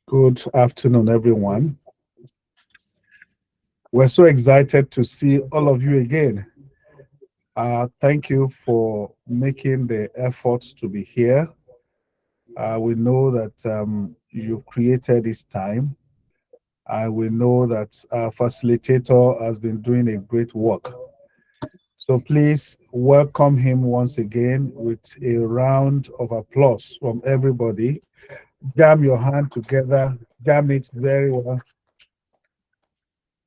Good afternoon, everyone. We're so excited to see all of you again. Thank you for making the efforts to be here. We know that you've created this time. We know that our facilitator has been doing a great work. So please welcome him once again with a round of applause from everybody. Jam your hand together, jam it very well.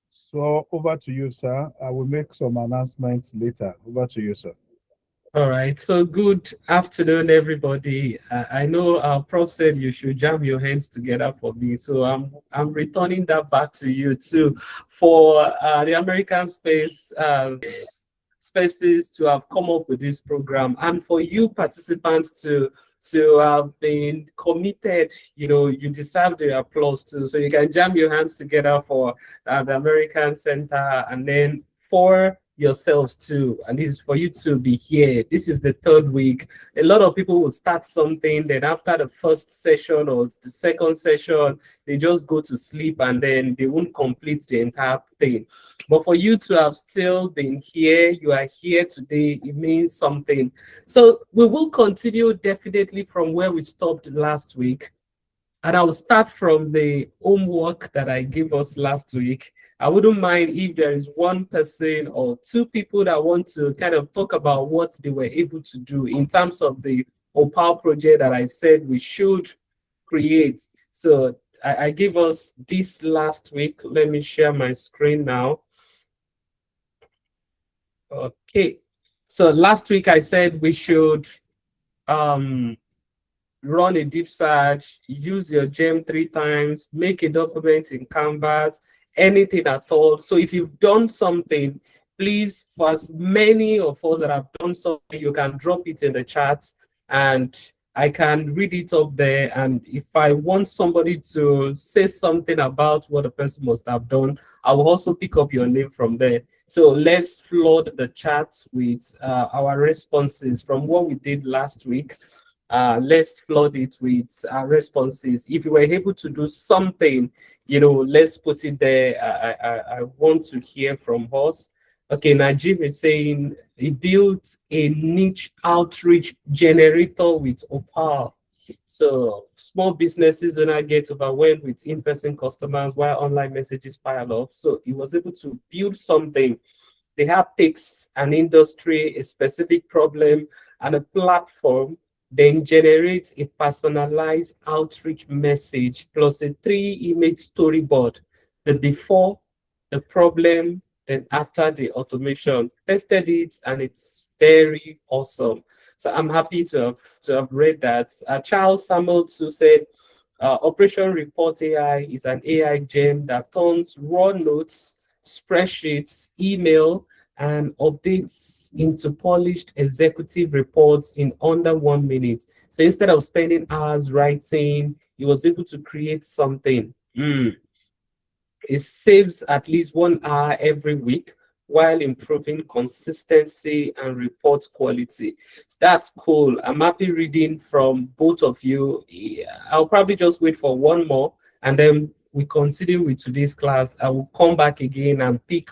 So over to you, sir. I will make some announcements later. Over to you, sir. All right. So good afternoon, everybody. I know our prof said you should jam your hands together for me, so I'm returning that back to you too, for the American spaces to have come up with this program, and for you participants to have been committed. You deserve the applause too. So you can jam your hands together for the American Center, and then for yourselves too, and this is for you to be here. This is the third week. A lot of people will start something, then after the first session or the second session, they just go to sleep and then they won't complete the entire thing. But for you to have still been here, you are here today, it means something. So we will continue definitely from where we stopped last week. And I will start from the homework that I gave us last week. I wouldn't mind if there is one person or two people that want to kind of talk about what they were able to do in terms of the Opal project that I said we should create. So I gave us this last week. Let me share my screen now. Okay. So last week I said we should run a deep search, use your gem 3 times, make a document in Canvas, anything at all. So if you've done something, please, for as many of us that have done something, you can drop it in the chat and I can read it up there. And if I want somebody to say something about what the person must have done, I will also pick up your name from there. So let's flood the chat with our responses from what we did last week. Let's flood it with responses. If you were able to do something, let's put it there. I want to hear from us. Okay, Najib is saying he built a niche outreach generator with Opal. So small businesses do not get overwhelmed with in-person customers while online messages pile up. So he was able to build something. They have takes an industry, a specific problem, and a platform, then generate a personalized outreach message plus a 3-image storyboard: the before, the problem, then after the automation. Tested it and it's very awesome. So I'm happy to have read that. Charles Samuel too said, Operation Report AI is an AI gem that turns raw notes, spreadsheets, email, and updates into polished executive reports in under 1 minute. So instead of spending hours writing, he was able to create something. It saves at least 1 hour every week while improving consistency and report quality. So that's cool. I'm happy reading from both of you. I'll probably just wait for one more and then we continue with today's class. I will come back again and pick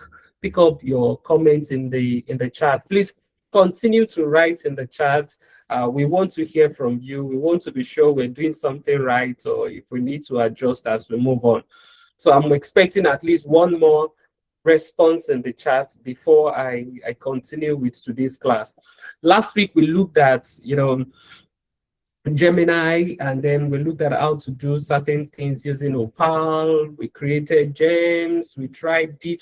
up your comments in the chat. Please continue to write in the chat. We want to hear from you. We want to be sure we're doing something right or if we need to adjust as we move on. So I'm expecting at least one more response in the chat before I continue with today's class. Last week we looked at Gemini, and then we looked at how to do certain things using Opal. We created gems. We tried deep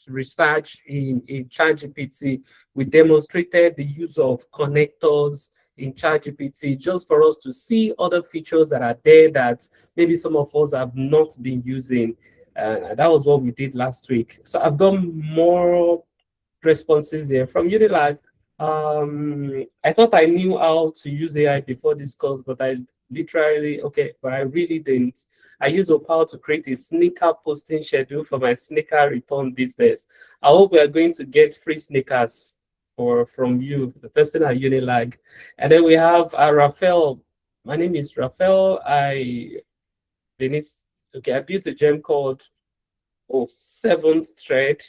research in ChatGPT. We demonstrated the use of connectors in ChatGPT just for us to see other features that are there that maybe some of us have not been using. That was what we did last week. So I've got more responses here from Unilag. I thought I knew how to use AI before this course, but I really didn't. I use Opal to create a sneaker posting schedule for my sneaker return business. I hope we are going to get free sneakers from you, the person at Unilag. And then we have Raphael. My name is Raphael. Denise. Okay, I built a gem called seventh thread,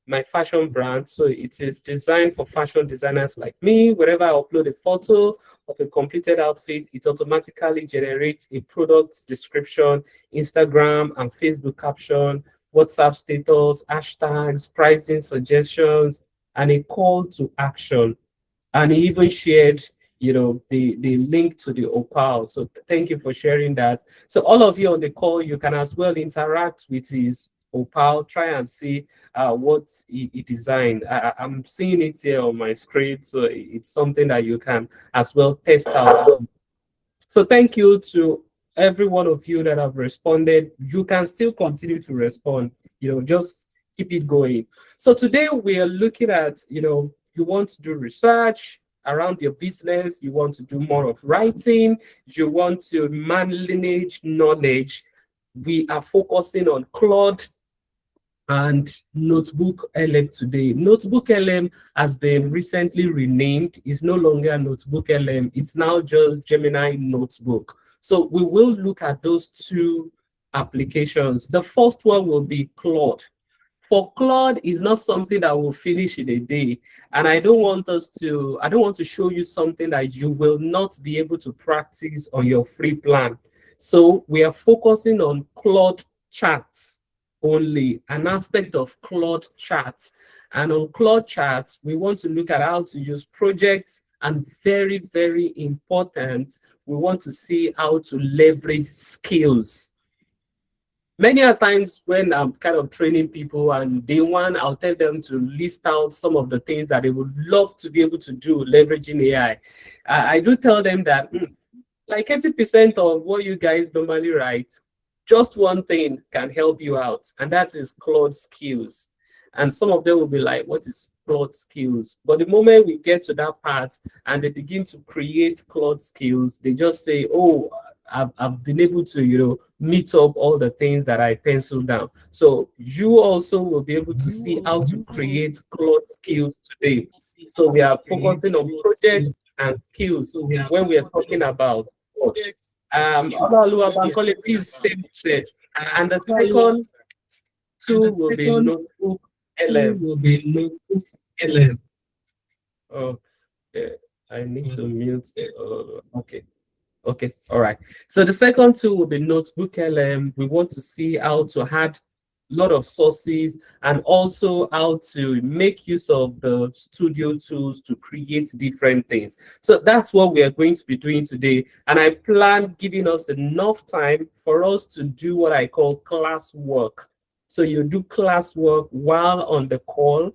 my fashion brand. So it is designed for fashion designers like me. Whenever I upload a photo of a completed outfit, it automatically generates a product description, Instagram and Facebook caption, WhatsApp status, hashtags, pricing suggestions, and a call to action. And he even shared, the link to the opal. So thank you for sharing that. So all of you on the call, you can as well interact with his opal, try and see what he designed. I'm seeing it here on my screen, so it's something that you can as well test out. So thank you to every one of you that have responded. You can still continue to respond, just keep it going. So today we are looking at, you want to do research around your business, you want to do more of writing, you want to manage knowledge. We are focusing on Claude and NotebookLM today. NotebookLM has been recently renamed. It's no longer NotebookLM. It's now just Gemini Notebook. So we will look at those two applications. The first one will be Claude. For Claude is not something that will finish in a day. And I don't want to show you something that you will not be able to practice on your free plan. So we are focusing on Claude chats only, an aspect of Claude chats. And on Claude chats, we want to look at how to use projects, and very, very important, we want to see how to leverage skills. Many a times when I'm kind of training people and day one, I'll tell them to list out some of the things that they would love to be able to do leveraging AI. I do tell them that like 80% of what you guys normally write, just one thing can help you out, and that is Claude Skills. And some of them will be like, what is Claude Skills? But the moment we get to that part and they begin to create Claude Skills, they just say, oh, I've been able to, meet up all the things that I penciled down. So you also will be able to see how to create Claude Skills today. So we are focusing on projects and skills when we are talking about Claude. Please stay there. And the second tool will be NotebookLM. Okay, I need to mute. Okay, all right. So the second tool will be NotebookLM. We want to see how to add a lot of sources and also how to make use of the studio tools to create different things. So that's what we are going to be doing today. And I plan giving us enough time for us to do what I call class work. So you do class work while on the call,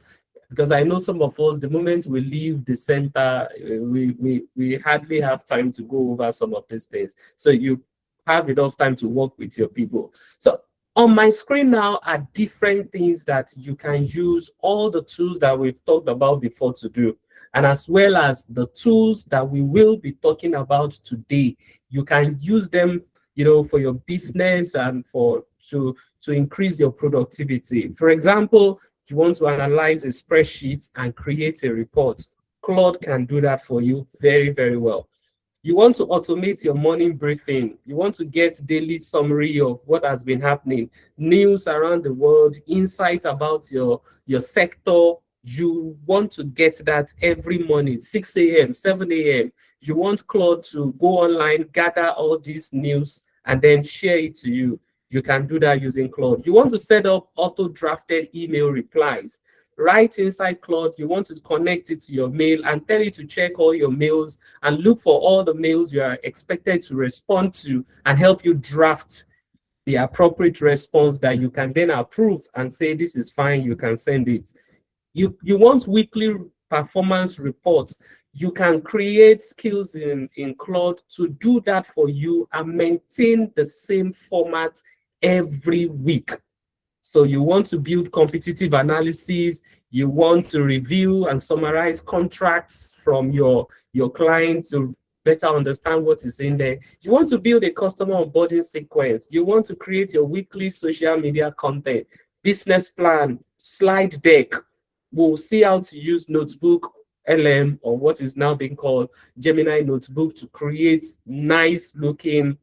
because I know some of us, the moment we leave the center, we hardly have time to go over some of these things. So you have enough time to work with your people. So on my screen now are different things that you can use, all the tools that we've talked about before to do, and as well as the tools that we will be talking about today. You can use them, for your business and to increase your productivity. For example, you want to analyze a spreadsheet and create a report. Claude can do that for you very, very well. You want to automate your morning briefing. You want to get daily summary of what has been happening, news around the world, insight about your sector. You want to get that every morning, 6 a.m., 7 a.m. You want Claude to go online, gather all this news, and then share it to you. You can do that using Claude. You want to set up auto-drafted email replies. Right inside Claude, you want to connect it to your mail and tell it to check all your mails and look for all the mails you are expected to respond to and help you draft the appropriate response that you can then approve and say, this is fine, you can send it. You want weekly performance reports. You can create skills in Claude to do that for you and maintain the same format every week. So you want to build competitive analysis, you want to review and summarize contracts from your clients to better understand what is in there. You want to build a customer onboarding sequence. You want to create your weekly social media content, business plan, slide deck. We'll see how to use NotebookLM, or what is now being called Gemini Notebook, to create nice looking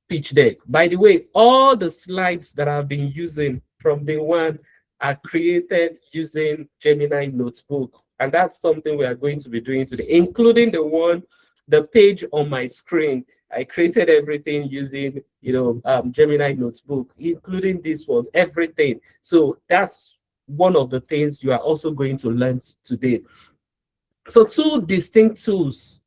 pitch deck. By the way, all the slides that I've been using from day one are created using Gemini Notebook. And that's something we are going to be doing today, including the page on my screen. I created everything using, Gemini Notebook, including this one, everything. So that's one of the things you are also going to learn today. So two distinct tools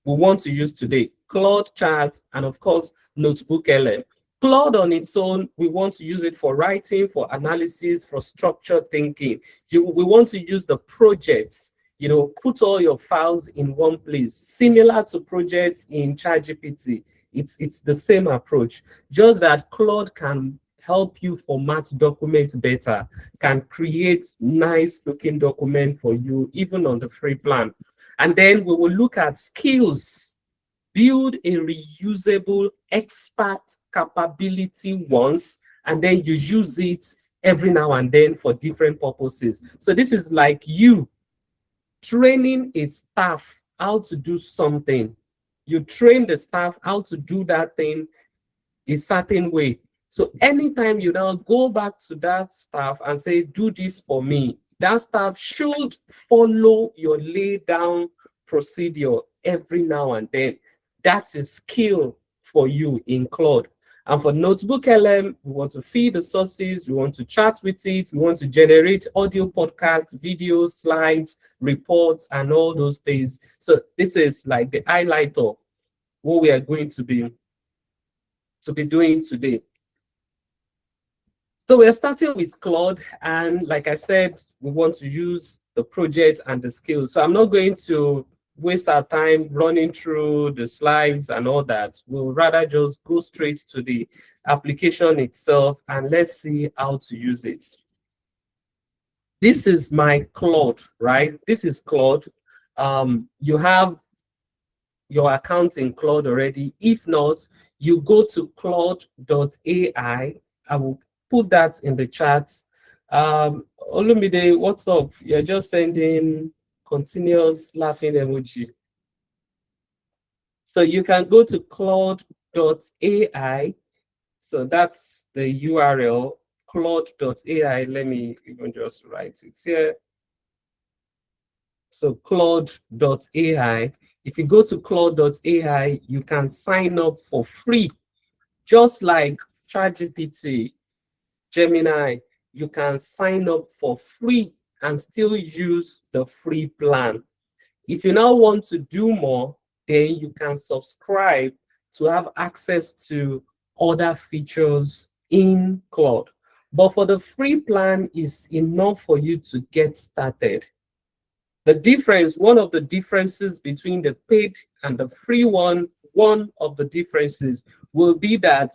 we want to use today: Claude Chat and, of course, NotebookLM. Claude on its own, we want to use it for writing, for analysis, for structured thinking. We want to use the projects, put all your files in one place, similar to projects in ChatGPT. It's the same approach, just that Claude can help you format documents better, can create nice looking document for you, even on the free plan. And then we will look at skills. Build a reusable expert capability once, and then you use it every now and then for different purposes. So this is like you training a staff how to do something. You train the staff how to do that thing a certain way. So anytime you now go back to that staff and say, do this for me, that staff should follow your lay down procedure every now and then. That's a skill for you in Claude. And for NotebookLM, we want to feed the sources, we want to chat with it, we want to generate audio podcasts, videos, slides, reports, and all those things. So this is like the highlight of what we are going to be doing today. So we're starting with Claude, and like I said, we want to use the project and the skills. So I'm not going to waste our time running through the slides and all that. We'll rather just go straight to the application itself, and let's see how to use it. This is my Claude, right? This is Claude. You have your account in Claude already. If not, you go to claude.ai. I will put that in the chat. Olumide, what's up? You're just sending continuous laughing emoji. So you can go to claude.ai. So that's the URL, claude.ai. Let me even just write it here. So claude.ai. If you go to claude.ai, you can sign up for free, just like ChatGPT, Gemini. You can sign up for free and still use the free plan. If you now want to do more, then you can subscribe to have access to other features in Claude. But for the free plan is enough for you to get started. The difference, one of the differences between the paid and the free one of the differences will be that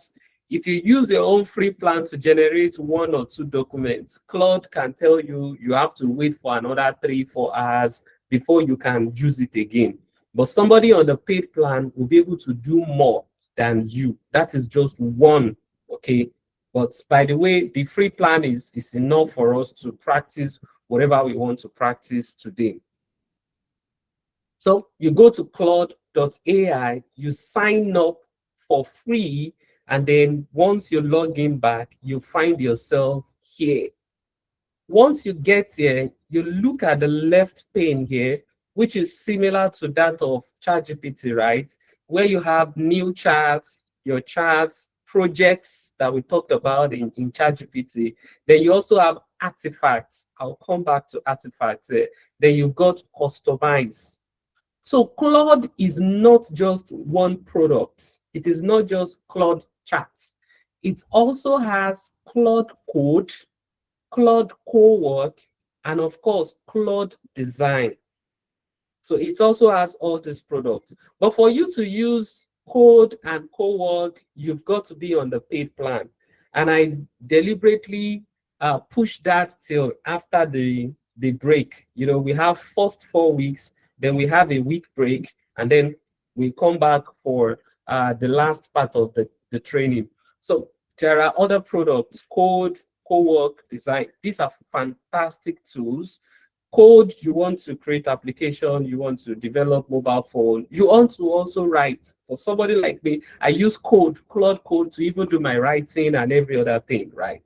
if you use your own free plan to generate 1 or 2 documents, Claude can tell you you have to wait for another 3-4 hours before you can use it again. But somebody on the paid plan will be able to do more than you. That is just one, okay? But by the way, the free plan is enough for us to practice whatever we want to practice today. So you go to claude.ai, you sign up for free, and then once you log in back, you find yourself here. Once you get here, you look at the left pane here, which is similar to that of ChatGPT, right? Where you have new charts, your charts, projects that we talked about in ChatGPT. Then you also have artifacts. I'll come back to artifacts. Then you've got customize. So Claude is not just one product. It is not just Claude Charts. It also has Claude Code, Claude Co-work, and of course, Claude Design. So it also has all these products. But for you to use Code and Co-work, you've got to be on the paid plan. And I deliberately pushed that till after the break. You know, we have first 4 weeks, then we have a week break, and then we come back for the last part of the training. So there are other products, Code, Co-work, Design. These are fantastic tools. code, you want to create application, you want to develop mobile phone, you want to also write. For somebody like me, I use Claude Code to even do my writing and every other thing, right?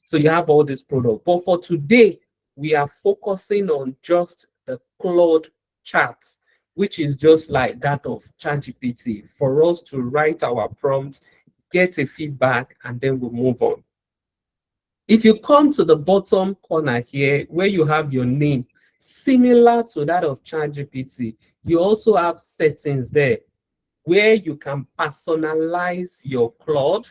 So you have all this product. But for today, we are focusing on just the Claude chat, which is just like that of ChatGPT, for us to write our prompts, get a feedback, and then we'll move on. If you come to the bottom corner here, where you have your name, similar to that of ChatGPT, you also have settings there where you can personalize your Claude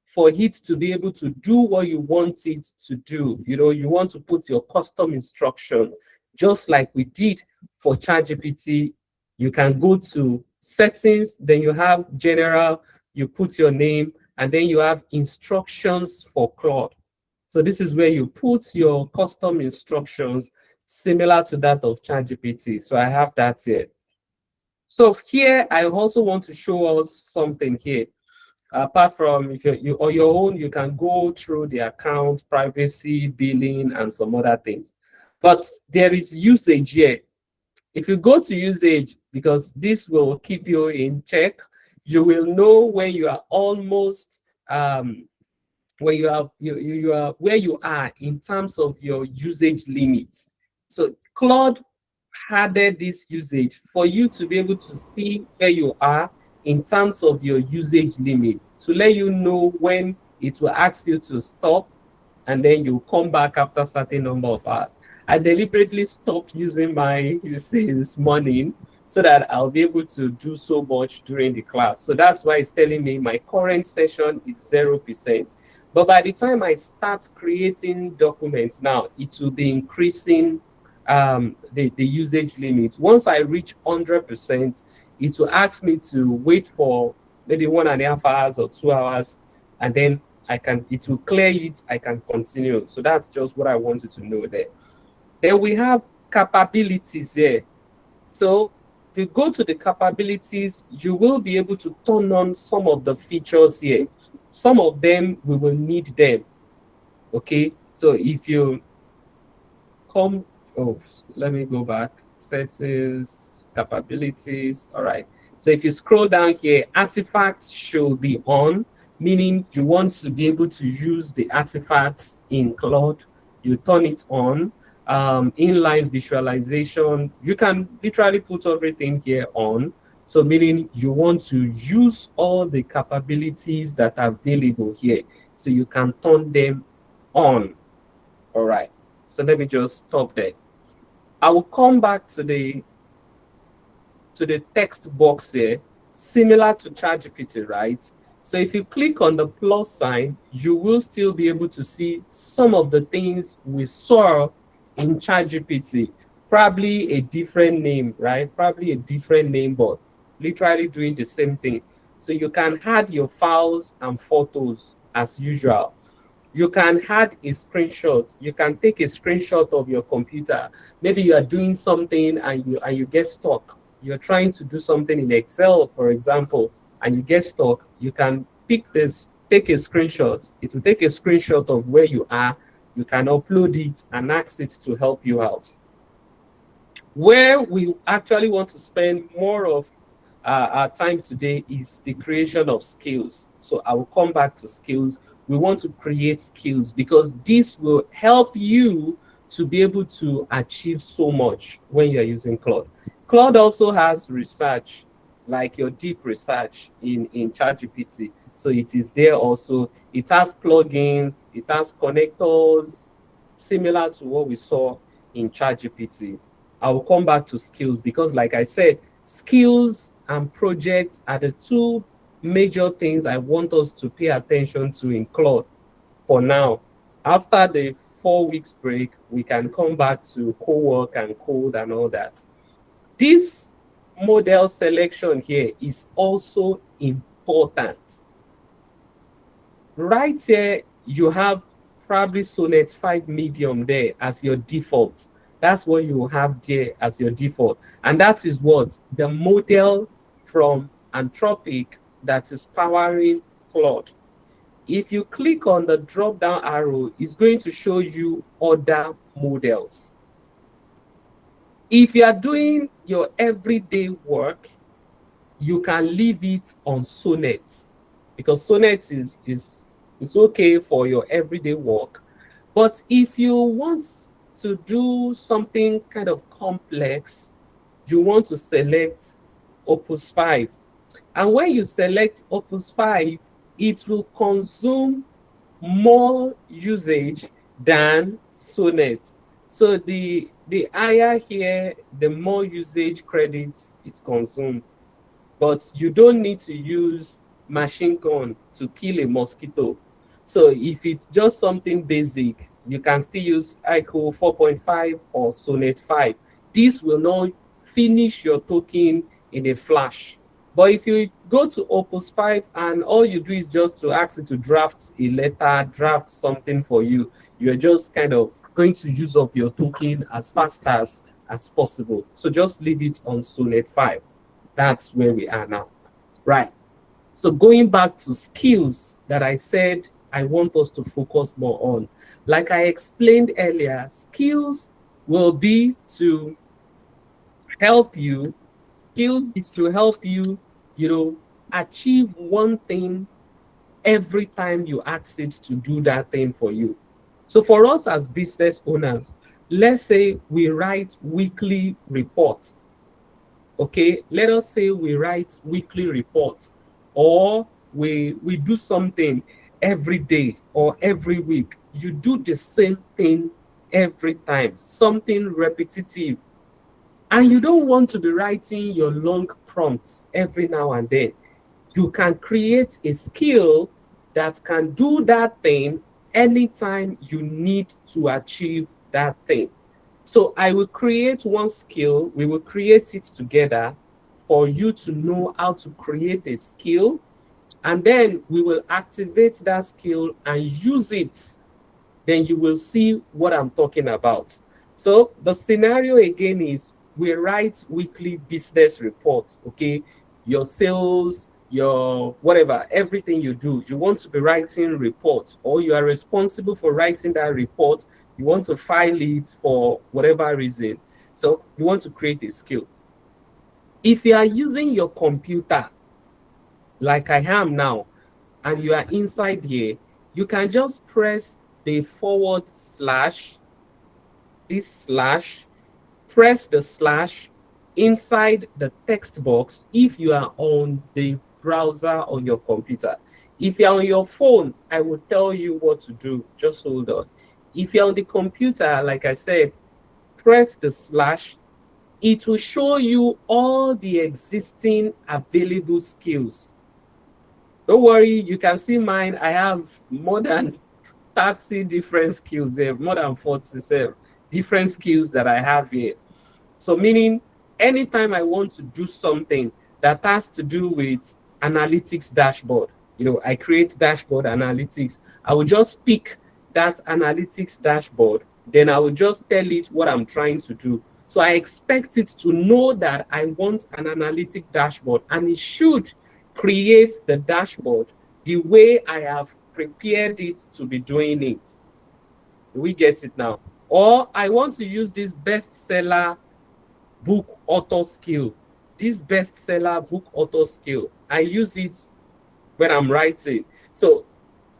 for it to be able to do what you want it to do. You know, you want to put your custom instruction, just like we did for ChatGPT. You can go to settings, then you have general, you put your name, and then you have instructions for Claude. So this is where you put your custom instructions similar to that of ChatGPT. So I have that here. So here, I also want to show us something here. Apart from if you on your own, you can go through the account, privacy, billing, and some other things. But there is usage here. If you go to usage, because this will keep you in check, you will know when you are almost where you are where you are in terms of your usage limits. So Claude added this usage for you to be able to see where you are in terms of your usage limits, to let you know when it will ask you to stop, and then you come back after a certain number of hours. I deliberately stopped using my this morning so that I'll be able to do so much during the class. So that's why it's telling me my current session is 0%. But by the time I start creating documents now, it will be increasing the usage limit. Once I reach 100%, it will ask me to wait for maybe 1.5 hours or 2 hours, and then it will clear it, I can continue. So that's just what I wanted to know there. Then we have capabilities here. So if you go to the capabilities, you will be able to turn on some of the features here. Some of them, we will need them, okay? So if you come, let me go back, settings, capabilities, all right. So if you scroll down here, artifacts should be on, meaning you want to be able to use the artifacts in Claude, you turn it on. Inline visualization, you can literally put everything here on. So meaning you want to use all the capabilities that are available here. So you can turn them on. All right. So let me just stop there. I will come back to the text box here, similar to ChatGPT, right? So if you click on the plus sign, you will still be able to see some of the things we saw in ChatGPT, probably a different name, right? Probably a different name, but literally doing the same thing. So you can add your files and photos as usual. You can add a screenshot. You can take a screenshot of your computer. Maybe you are doing something and you get stuck. You're trying to do something in Excel, for example, and you get stuck. You can take a screenshot. It will take a screenshot of where you are. You can upload it and ask it to help you out. Where we actually want to spend more of our time today is the creation of skills. So I will come back to skills. We want to create skills because this will help you to be able to achieve so much when you're using Claude. Claude also has research, like your deep research in ChatGPT. So it is there also. It has plugins, it has connectors, similar to what we saw in ChatGPT. I will come back to skills because, like I said, skills and projects are the two major things I want us to pay attention to in Claude for now. After the 4 weeks break, we can come back to co-work and code and all that. This model selection here is also important. Right here, you have probably Sonnet 5 Medium there as your default. That's what you have there as your default. And that is what? The model from Anthropic that is powering Claude. If you click on the drop-down arrow, it's going to show you other models. If you are doing your everyday work, you can leave it on Sonnet, because Sonnet is okay for your everyday work. But if you want to do something kind of complex, you want to select Opus 5. And when you select Opus 5, it will consume more usage than Sonnet. So the higher here, the more usage credits it consumes. But you don't need to use machine gun to kill a mosquito. So if it's just something basic, you can still use ICO 4.5 or Sonnet 5. This will not finish your token in a flash. But if you go to Opus 5 and all you do is just to ask it to draft a letter, draft something for you, you're just kind of going to use up your token as fast as possible. So just leave it on Sonnet 5. That's where we are now. Right. So going back to skills that I said I want us to focus more on. Like I explained earlier, skills will be to help you, skills is to help you, achieve one thing every time you ask it to do that thing for you. So for us as business owners, let's say we write weekly reports. Okay, let us say we write weekly reports, or we do something every day or every week. You do the same thing every time, something repetitive, and you don't want to be writing your long prompts every now and then. You can create a skill that can do that thing anytime you need to achieve that thing. So I will create one skill, we will create it together for you to know how to create a skill, and then we will activate that skill and use it. Then you will see what I'm talking about. So the scenario again is we write weekly business reports, okay? Your sales, your whatever, everything you do, you want to be writing reports, or you are responsible for writing that report. You want to file it for whatever reasons. So you want to create a skill. If you are using your computer, like I am now, and you are inside here, you can just press the forward slash, this slash, press the slash inside the text box if you are on the browser on your computer. If you're on your phone, I will tell you what to do. Just hold on. If you're on the computer, like I said, press the slash. It will show you all the existing available skills. Don't worry, you can see mine. I have more than 30 different skills here, more than 47 different skills that I have here. So meaning anytime I want to do something that has to do with analytics dashboard, I create dashboard analytics. I will just pick that analytics dashboard. Then I will just tell it what I'm trying to do. So I expect it to know that I want an analytic dashboard, and it should create the dashboard the way I have prepared it to be doing it. Do we get it now? Or I want to use this bestseller book author skill. This bestseller book author skill, I use it when I'm writing. So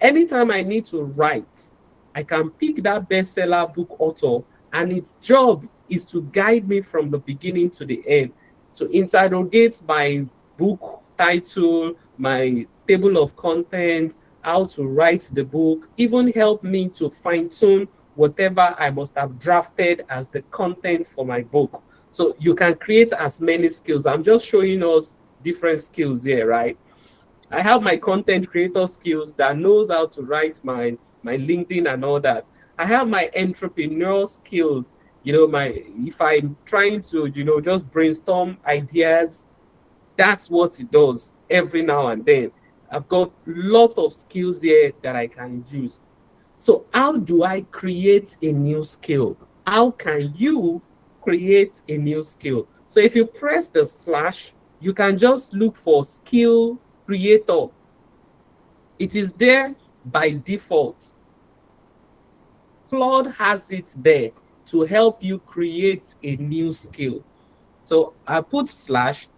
anytime I need to write, I can pick that bestseller book author, and its job is to guide me from the beginning to the end, to interrogate my book title, my table of content, how to write the book, even help me to fine tune whatever I must have drafted as the content for my book. So you can create as many skills. I'm just showing us different skills here, right? I have my content creator skills that knows how to write my LinkedIn and all that. I have my entrepreneur skills, if I'm trying to, just brainstorm ideas, that's what it does every now and then. I've got a lot of skills here that I can use. So how do I create a new skill? How can you create a new skill? So if you press the slash, you can just look for skill creator. It is there by default. Claude has it there. to help you create a new skill. So I put slash,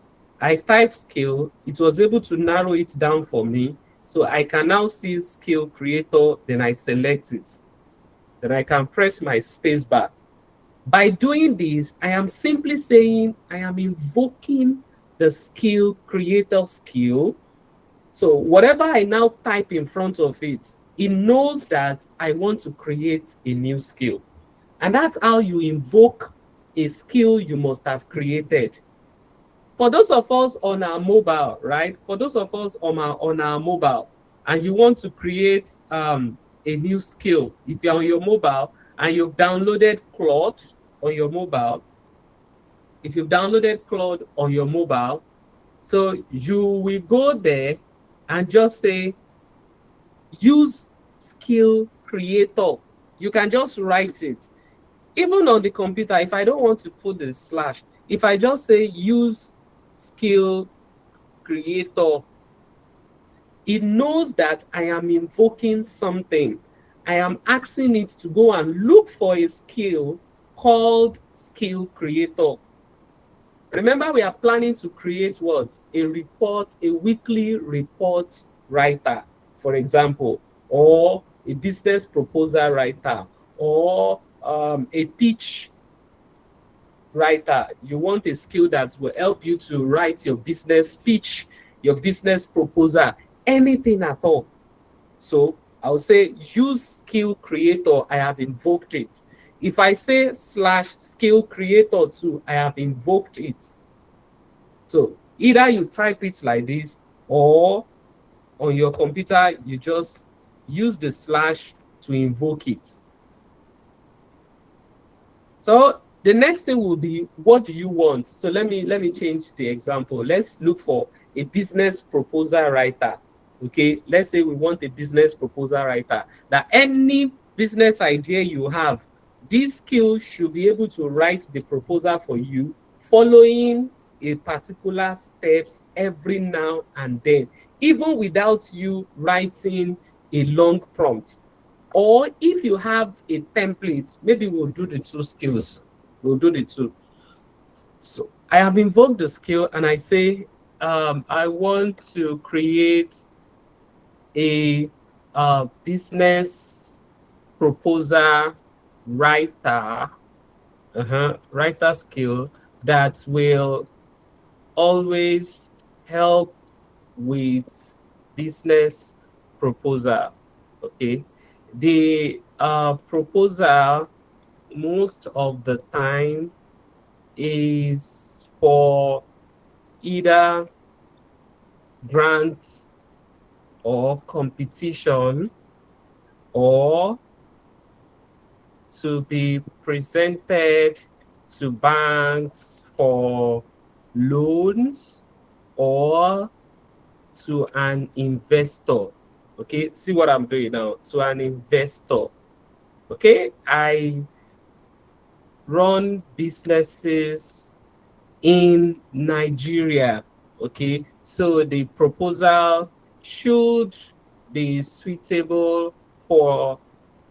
I type skill, it was able to narrow it down for me. So I can now see skill creator, then I select it. Then I can press my space bar. By doing this, I am simply saying I am invoking the skill creator skill. So whatever I now type in front of it, it knows that I want to create a new skill. And that's how you invoke a skill you must have created. For those of us on our mobile, right? For those of us on our mobile, and you want to create a new skill, if you're on your mobile and you've downloaded Claude on your mobile, if you've downloaded Claude on your mobile, so you will go there and just say, use skill creator. You can just write it. Even on the computer, if I don't want to put the slash, if I just say use skill creator, it knows that I am invoking something. I am asking it to go and look for a skill called skill creator. Remember, we are planning to create what? A report, a weekly report writer, for example, or a business proposal writer, or a pitch writer. You want a skill that will help you to write your business pitch, your business proposal, anything at all. So I'll say use skill creator, I have invoked it. If I say slash skill creator too, I have invoked it. So either you type it like this, or on your computer, you just use the slash to invoke it. So the next thing will be, what do you want? So let me change the example. Let's look for a business proposal writer. Okay, let's say we want a business proposal writer. That any business idea you have, this skill should be able to write the proposal for you, following a particular steps every now and then, even without you writing a long prompt. Or if you have a template, maybe we'll do the two skills. We'll do the two. So I have invoked the skill and I say, I want to create a business proposal writer, writer skill that will always help with business proposal. Okay, the proposal most of the time is for either grants or competition, or to be presented to banks for loans, or to an investor. Okay, see what I'm doing now, to an investor. Okay, I run businesses in Nigeria. Okay, so the proposal should be suitable for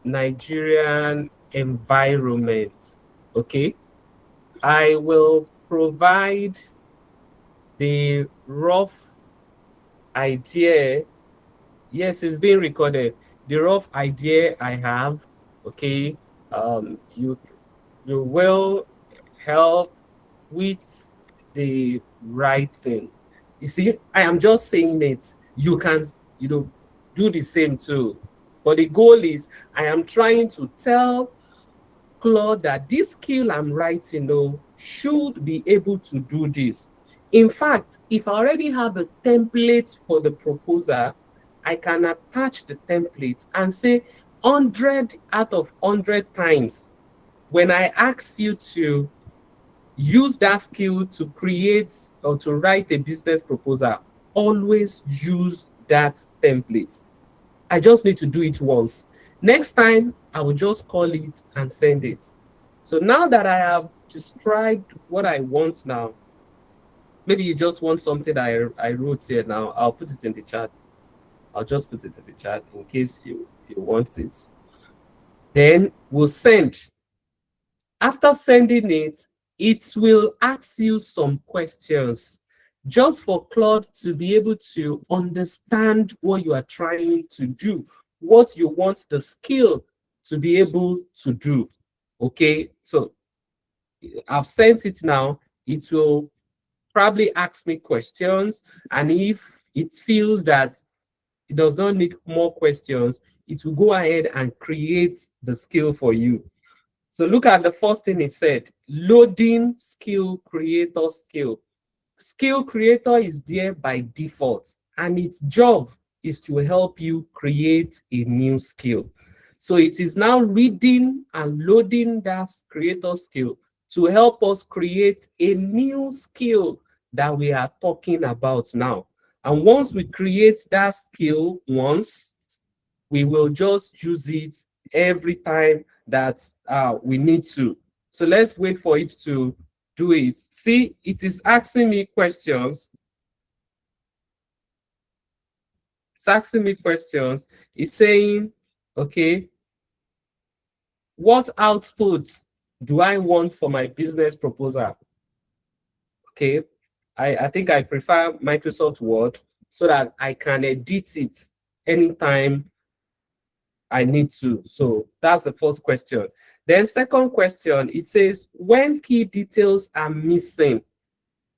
Nigerian environment. Okay, I will provide the rough idea. Yes, it's being recorded. The rough idea I have. Okay, you will help with the writing. You see, I am just saying it. You can, do the same too. But the goal is, I am trying to tell Claude that this skill I'm writing should be able to do this. In fact, if I already have a template for the proposal, I can attach the template and say 100 out of 100 times when I ask you to use that skill to create or to write a business proposal, always use that template. I just need to do it once. Next time, I will just call it and send it. So now that I have described what I want now, maybe you just want something I wrote here now, I'll put it in the chat. I'll just put it in the chat in case you want it. Then we'll send. After sending it, it will ask you some questions just for Claude to be able to understand what you are trying to do, what you want the skill to be able to do. Okay, so I've sent it now. It will probably ask me questions, and if it feels that it does not need more questions, it will go ahead and create the skill for you. So look at the first thing it said, loading skill creator skill. Skill creator is there by default, and its job is to help you create a new skill. So it is now reading and loading that creator skill to help us create a new skill that we are talking about now. And once we create that skill once, we will just use it every time that we need to. So let's wait for it to do it. See, it is asking me questions. It's asking me questions. It's saying, okay, what output do I want for my business proposal? Okay, I think I prefer Microsoft Word so that I can edit it anytime I need to. So that's the first question. Then second question, it says, when key details are missing,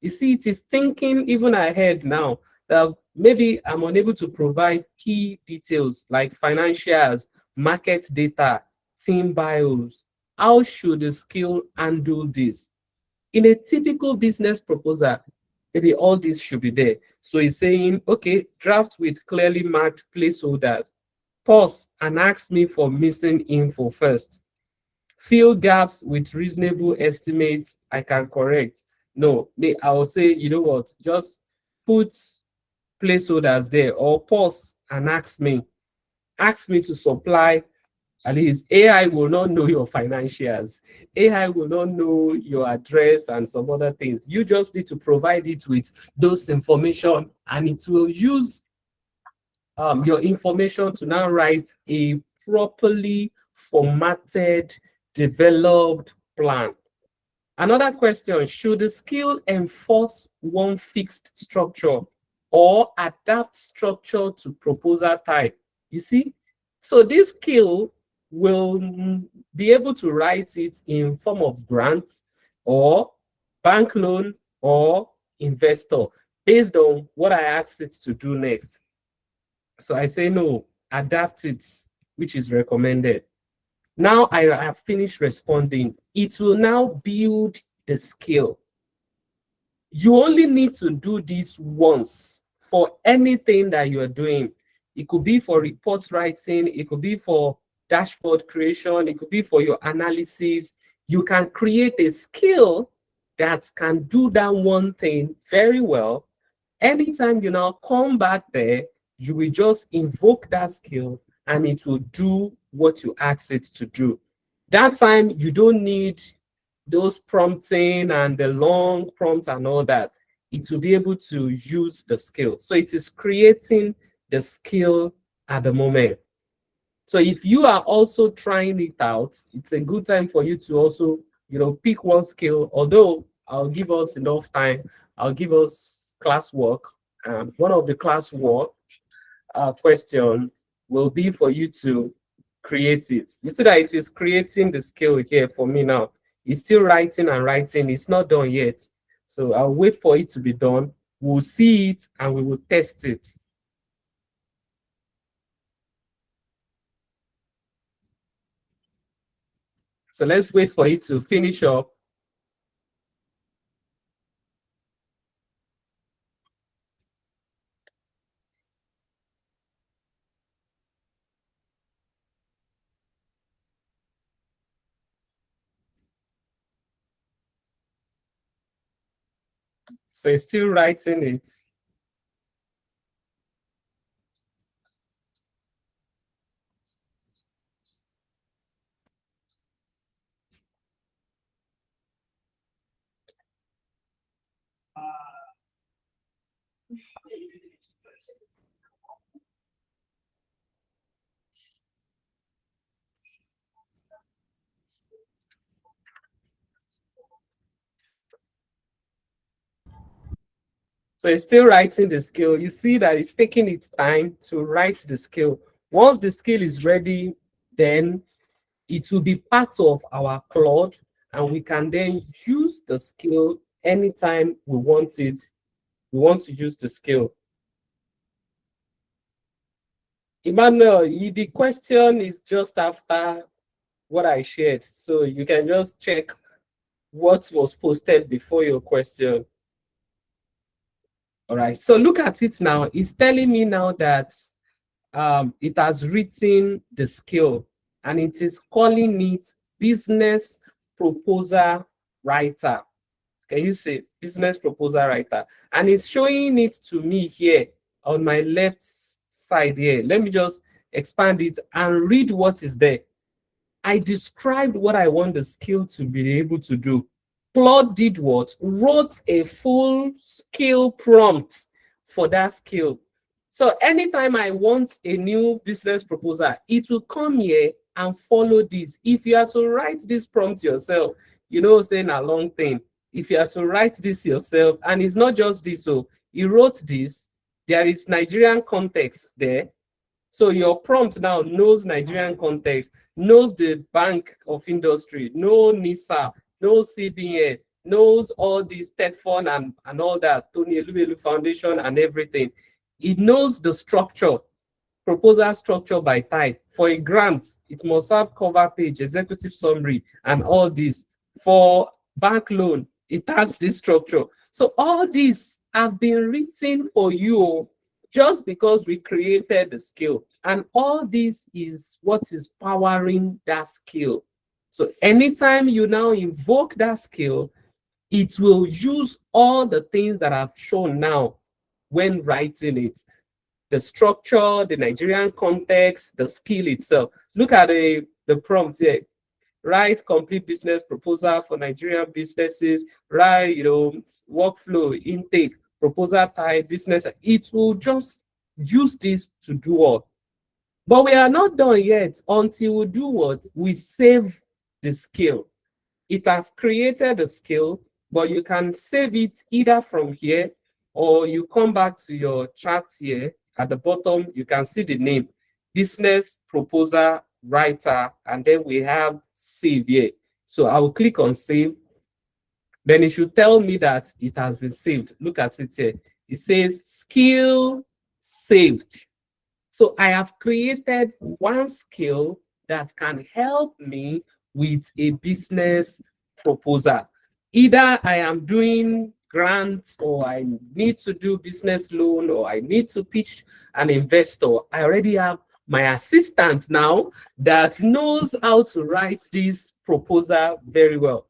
you see, it is thinking even ahead now that maybe I'm unable to provide key details like financials, market data, team bios. How should the skill handle this? In a typical business proposal, maybe all this should be there. So it's saying, okay, draft with clearly marked placeholders. Pause and ask me for missing info first. Fill gaps with reasonable estimates I can correct. No, I will say, you know what, just put placeholders there or pause and ask me. Ask me to supply. At least AI will not know your financials. AI will not know your address and some other things. You just need to provide it with those information, and it will use your information to now write a properly formatted, developed plan. Another question, should the skill enforce one fixed structure or adapt structure to proposal type? You see, so this skill will be able to write it in form of grant or bank loan or investor based on what I asked it to do next. So I say no, adapt it, which is recommended. Now I have finished responding. It will now build the skill. You only need to do this once for anything that you're doing. It could be for report writing, it could be for dashboard creation, it could be for your analysis. You can create a skill that can do that one thing very well. Anytime you now come back there, you will just invoke that skill and it will do what you ask it to do. That time, you don't need those prompting and the long prompts and all that. It will be able to use the skill. So it is creating the skill at the moment. So if you are also trying it out, it's a good time for you to also, pick one skill. Although I'll give us enough time, I'll give us classwork. One of the classwork question will be for you to create it. You see that it is creating the skill here for me now. It's still writing and writing. It's not done yet. So I'll wait for it to be done. We'll see it and we will test it. So let's wait for it to finish up. So it's still writing it. So it's still writing the skill. You see that it's taking its time to write the skill. Once the skill is ready, then it will be part of our Claude, and we can then use the skill anytime we want it. We want to use the skill. Emmanuel, the question is just after what I shared. So you can just check what was posted before your question. All right, so look at it now. It's telling me now that it has written the skill, and it is calling it business proposal writer. Can you see business proposal writer? And it's showing it to me here on my left side here. Let me just expand it and read what is there. I described what I want the skill to be able to do. Claude did what? Wrote a full skill prompt for that skill. So anytime I want a new business proposal, it will come here and follow this. If you are to write this prompt yourself, you know, saying a long thing. If you are to write this yourself, and it's not just this, so he wrote this, there is Nigerian context there. So your prompt now knows Nigerian context, knows the Bank of Industry, knows NISA, knows CBN, knows all these TEDFund and all that, Tony Elubelu Foundation and everything. It knows the structure, proposal structure by type. For a grant, it must have cover page, executive summary, and all this. For bank loan, it has this structure. So all these have been written for you just because we created the skill. And all this is what is powering that skill. So anytime you now invoke that skill, it will use all the things that I've shown now when writing it. The structure, the Nigerian context, the skill itself. Look at the prompts here. Write complete business proposal for Nigerian businesses, write, workflow, intake, proposal type, business. It will just use this to do all. But we are not done yet until we do what? We save the skill. It has created a skill, but you can save it either from here or you come back to your charts here. At the bottom, you can see the name, business proposal writer, and then we have save here. So I will click on save. Then it should tell me that it has been saved. Look at it here. It says skill saved. So I have created one skill that can help me with a business proposal. Either I am doing grants, or I need to do business loan, or I need to pitch an investor. I already have my assistant now that knows how to write this proposal very well.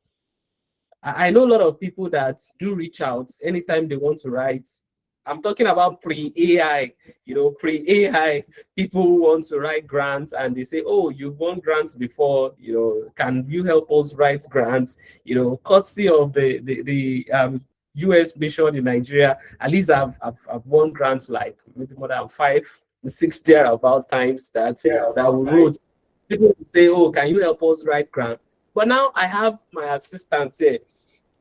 I know a lot of people that do reach out anytime they want to write. I'm talking about pre-AI, pre-AI people who want to write grants and they say, oh, you've won grants before, can you help us write grants? Courtesy of the US mission in Nigeria, at least I've won grants like maybe more than 5 to 6 about times that we wrote. People say, oh, can you help us write grant? But now I have my assistant here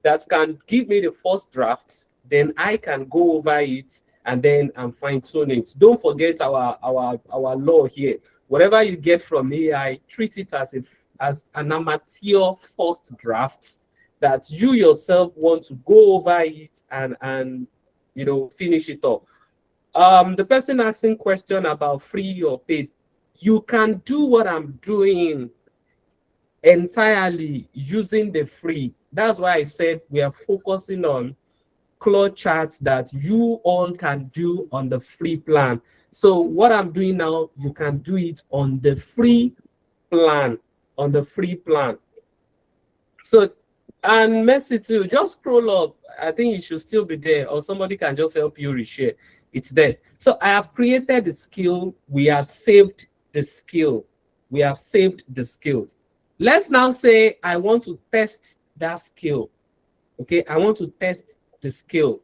that can give me the first draft. Then I can go over it and then fine tune it. Don't forget our law here. Whatever you get from AI, treat it as an amateur first draft that you yourself want to go over it and finish it up. The person asking question about free or paid, you can do what I'm doing entirely using the free. That's why I said we are focusing on Claude charts that you all can do on the free plan. So what I'm doing now, you can do it on the free plan, So, and Messi too, just scroll up. I think it should still be there, or somebody can just help you reshare. It's there. So I have created the skill. We have saved the skill. Let's now say I want to test that skill. Okay, I want to test the skill.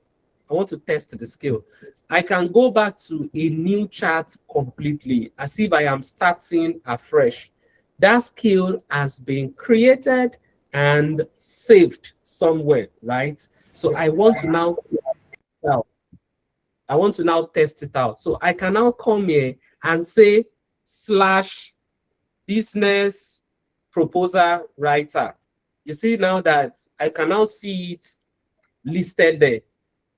I can go back to a new chart completely, as if I am starting afresh. That skill has been created and saved somewhere, right? So I want to now I want to now test it out. So I can now come here and say slash business proposal writer. You see now that I can now see it listed there.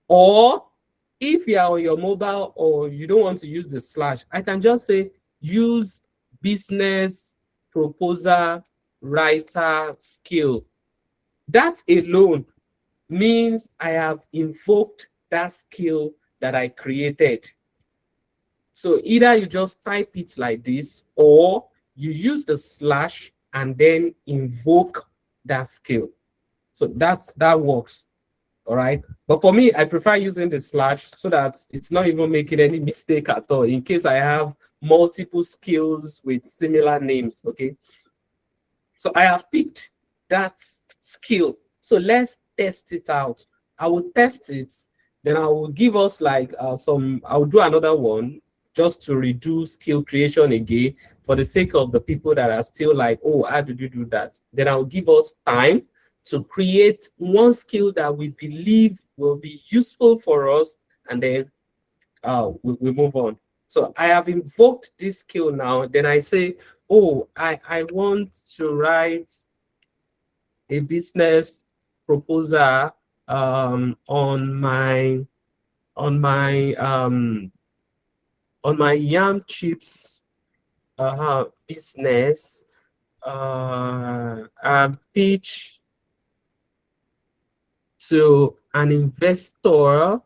Or if you are on your mobile or you don't want to use the slash, I can just say use business proposal writer skill. That alone means I have invoked that skill that I created. So either you just type it like this, or you use the slash and then invoke that skill. So that works. All right. But for me, I prefer using the slash so that it's not even making any mistake at all in case I have multiple skills with similar names. Okay. So I have picked that skill. So let's test it out. I will test it. Then I will give us like I'll do another one just to redo skill creation again for the sake of the people that are still like, oh, how did you do that? Then I'll give us time to create one skill that we believe will be useful for us, and then we move on. So I have invoked this skill now. Then I say, oh, I want to write a business proposal on my yam chips business and pitch to an investor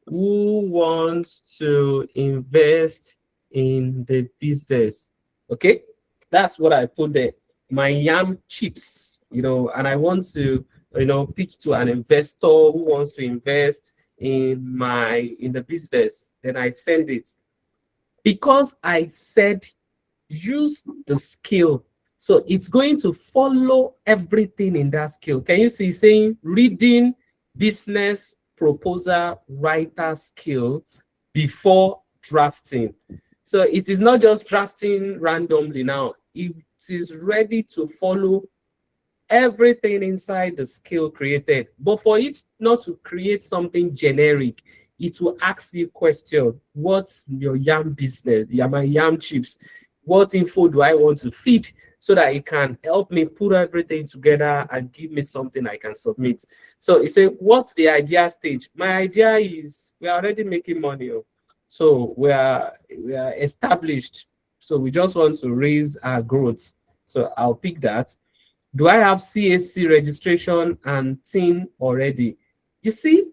who wants to invest in the business. Okay, that's what I put there. My yam chips, and I want to, pitch to an investor who wants to invest in the business. Then I send it. Because I said use the skill, so it's going to follow everything in that skill. Can you see saying reading business proposal writer skill before drafting? So it is not just drafting randomly now. It is ready to follow everything inside the skill created. But for it not to create something generic, it will ask you question. What's your yam business? Yeah, my yam chips. What info do I want to feed so that it can help me put everything together and give me something I can submit? So it said, what's the idea stage? My idea is we are already making money. So we are established. So we just want to raise our growth. So I'll pick that. Do I have CAC registration and TIN already? You see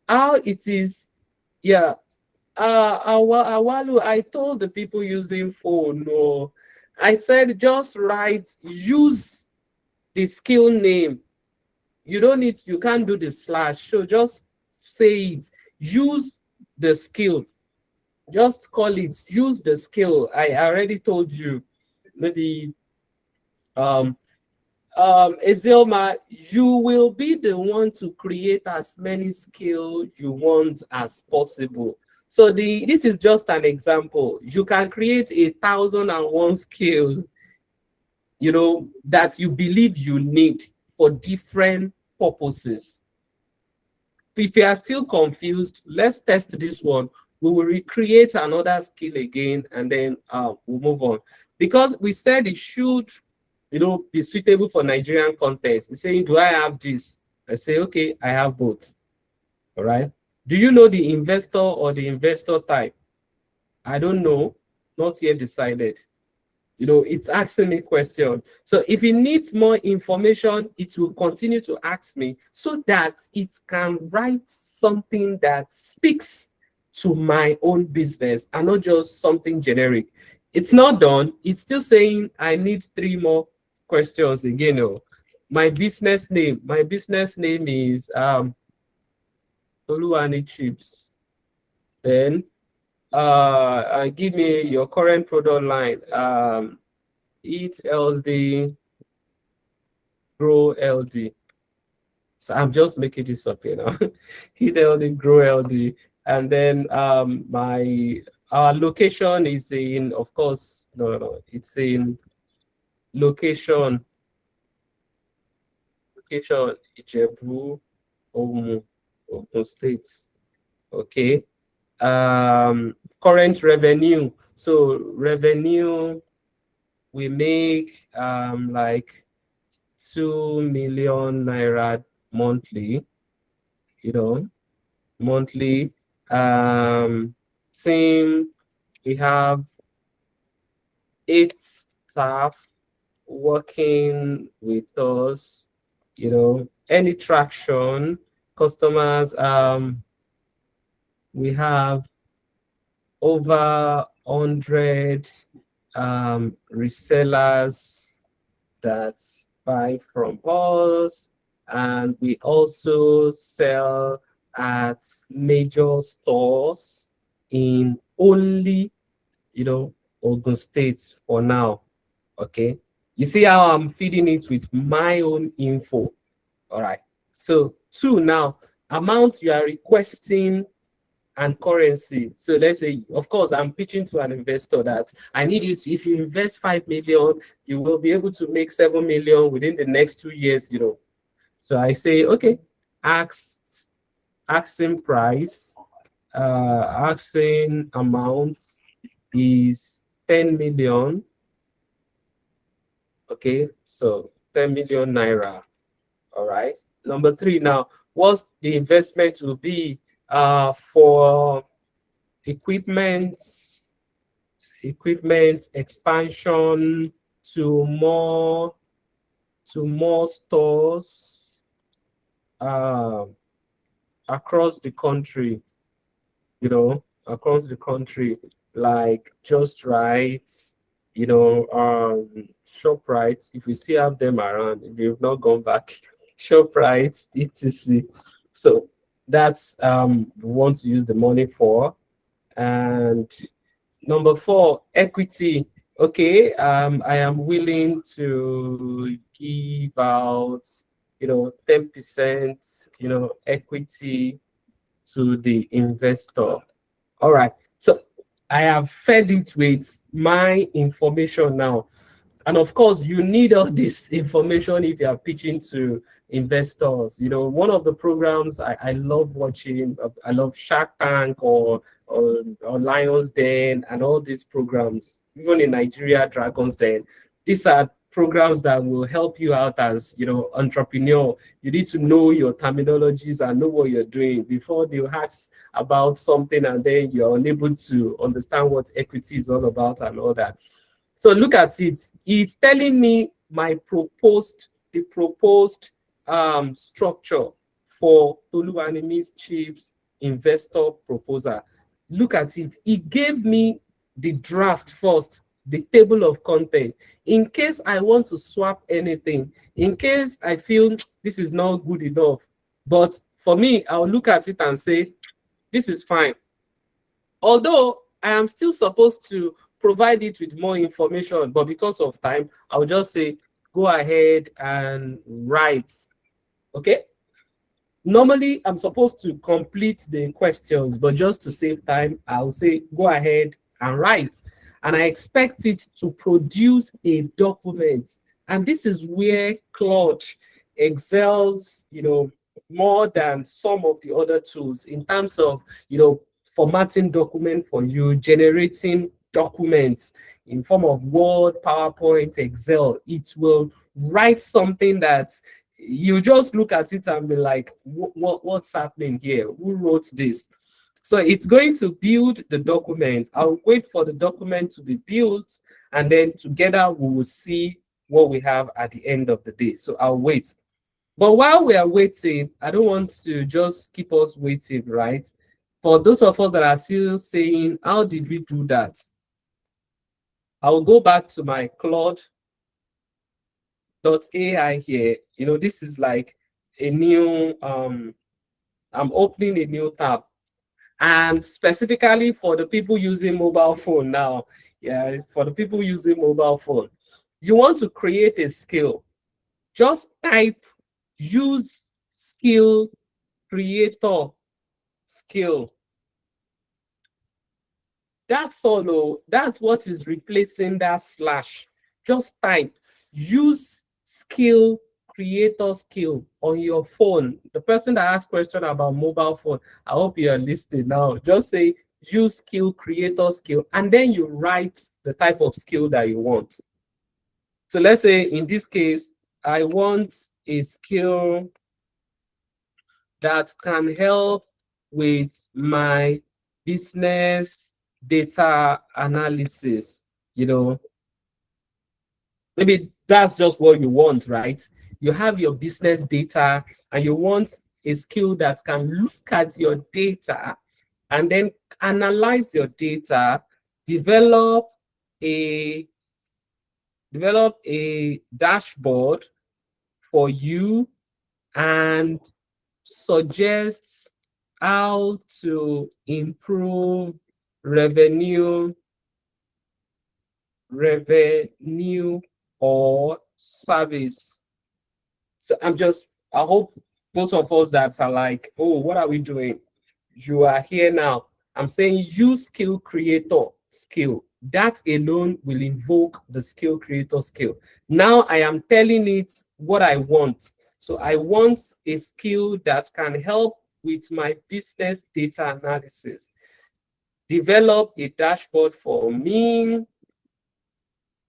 how it is? Yeah. Awalu, I told the people using phone, no. I said just write, use the skill name. You don't need, you can't do the slash. So just say it. Use the skill. Just call it, use the skill. I already told you. Maybe Ezelma, you will be the one to create as many skills you want as possible. So this is just an example. You can create 1,001 skills, that you believe you need for different purposes. If you are still confused, let's test this one. We will recreate another skill again, and then we'll move on. Because we said it should, be suitable for Nigerian context. It's saying, do I have this? I say, okay, I have both. All right. Do you know the investor or the investor type? I don't know. Not yet decided. It's asking me question. So if it needs more information, it will continue to ask me so that it can write something that speaks to my own business and not just something generic. It's not done. It's still saying I need 3 more questions again. My business name is Oluwani Chips. Then give me your current product line. Eat LD, grow LD. So I'm just making this up, Eat LD, grow LD. And then our location is in, of course, no, it's in location Ijebu, Ogun State. Okay. Current revenue. So revenue, we make like 2 million naira monthly, monthly. Team, we have 8 staff working with us, any traction, customers, we have over 100 resellers that buy from us, and we also sell at major stores in only, Ogun State for now. Okay, you see how I'm feeding it with my own info. All right. So 2 now, amount you are requesting and currency. So let's say, of course, I'm pitching to an investor that I need you to, if you invest 5 million, you will be able to make 7 million within the next 2 years, So I say, okay, asking price, asking amount is 10 million. Okay, so 10 million naira. All right. Number 3 now, what the investment will be for equipment expansion to more stores across the country, across the country, like Just Right, ShopRite, if we still have them around, if you've not gone back, ShopRite, etc. So that's we want to use the money for. And number 4, equity. Okay, I am willing to give out, 10%, equity to the investor. All right. So I have fed it with my information now. And of course, you need all this information if you are pitching to investors. One of the programs I love watching, I love Shark Tank or Lion's Den and all these programs, even in Nigeria, Dragon's Den. These are programs that will help you out as, entrepreneur. You need to know your terminologies and know what you're doing before they ask about something and then you're unable to understand what equity is all about and all that. So look at it. It's telling me the proposed structure for Toluwanimi's Chief's investor proposal. Look at it. It gave me the draft first, the table of content, in case I want to swap anything, in case I feel this is not good enough. But for me, I'll look at it and say, this is fine. Although I am still supposed to provide it with more information, but because of time, I'll just say, go ahead and write. Okay? Normally, I'm supposed to complete the questions, but just to save time, I'll say, go ahead and write. And I expect it to produce a document. And this is where Claude excels, more than some of the other tools in terms of, formatting document for you, generating documents in form of Word, PowerPoint, Excel. It will write something that you just look at it and be like, what's happening here? Who wrote this? So it's going to build the document. I'll wait for the document to be built, and then together we will see what we have at the end of the day. So I'll wait. But while we are waiting, I don't want to just keep us waiting, right? For those of us that are still saying, how did we do that? I will go back to my Claude.ai here. This is like a new, I'm opening a new tab. And specifically for the people using mobile phone now, for the people using mobile phone, you want to create a skill. Just type use skill creator skill. That's all. That's what is replacing that slash. Just type use skill creator skill on your phone. The person that asked question about mobile phone, I hope you are listening now. Just say use skill, creator skill, and then you write the type of skill that you want. So let's say in this case, I want a skill that can help with my business data analysis. You know, maybe that's just what you want, right? You have your business data and you want a skill that can look at your data and then analyze your data, develop a dashboard for you, and suggest how to improve revenue or service. So I hope most of us that are like, oh, what are we doing? You are here now. I'm saying use skill creator skill. That alone will invoke the skill creator skill. Now I am telling it what I want. So I want a skill that can help with my business data analysis. Develop a dashboard for me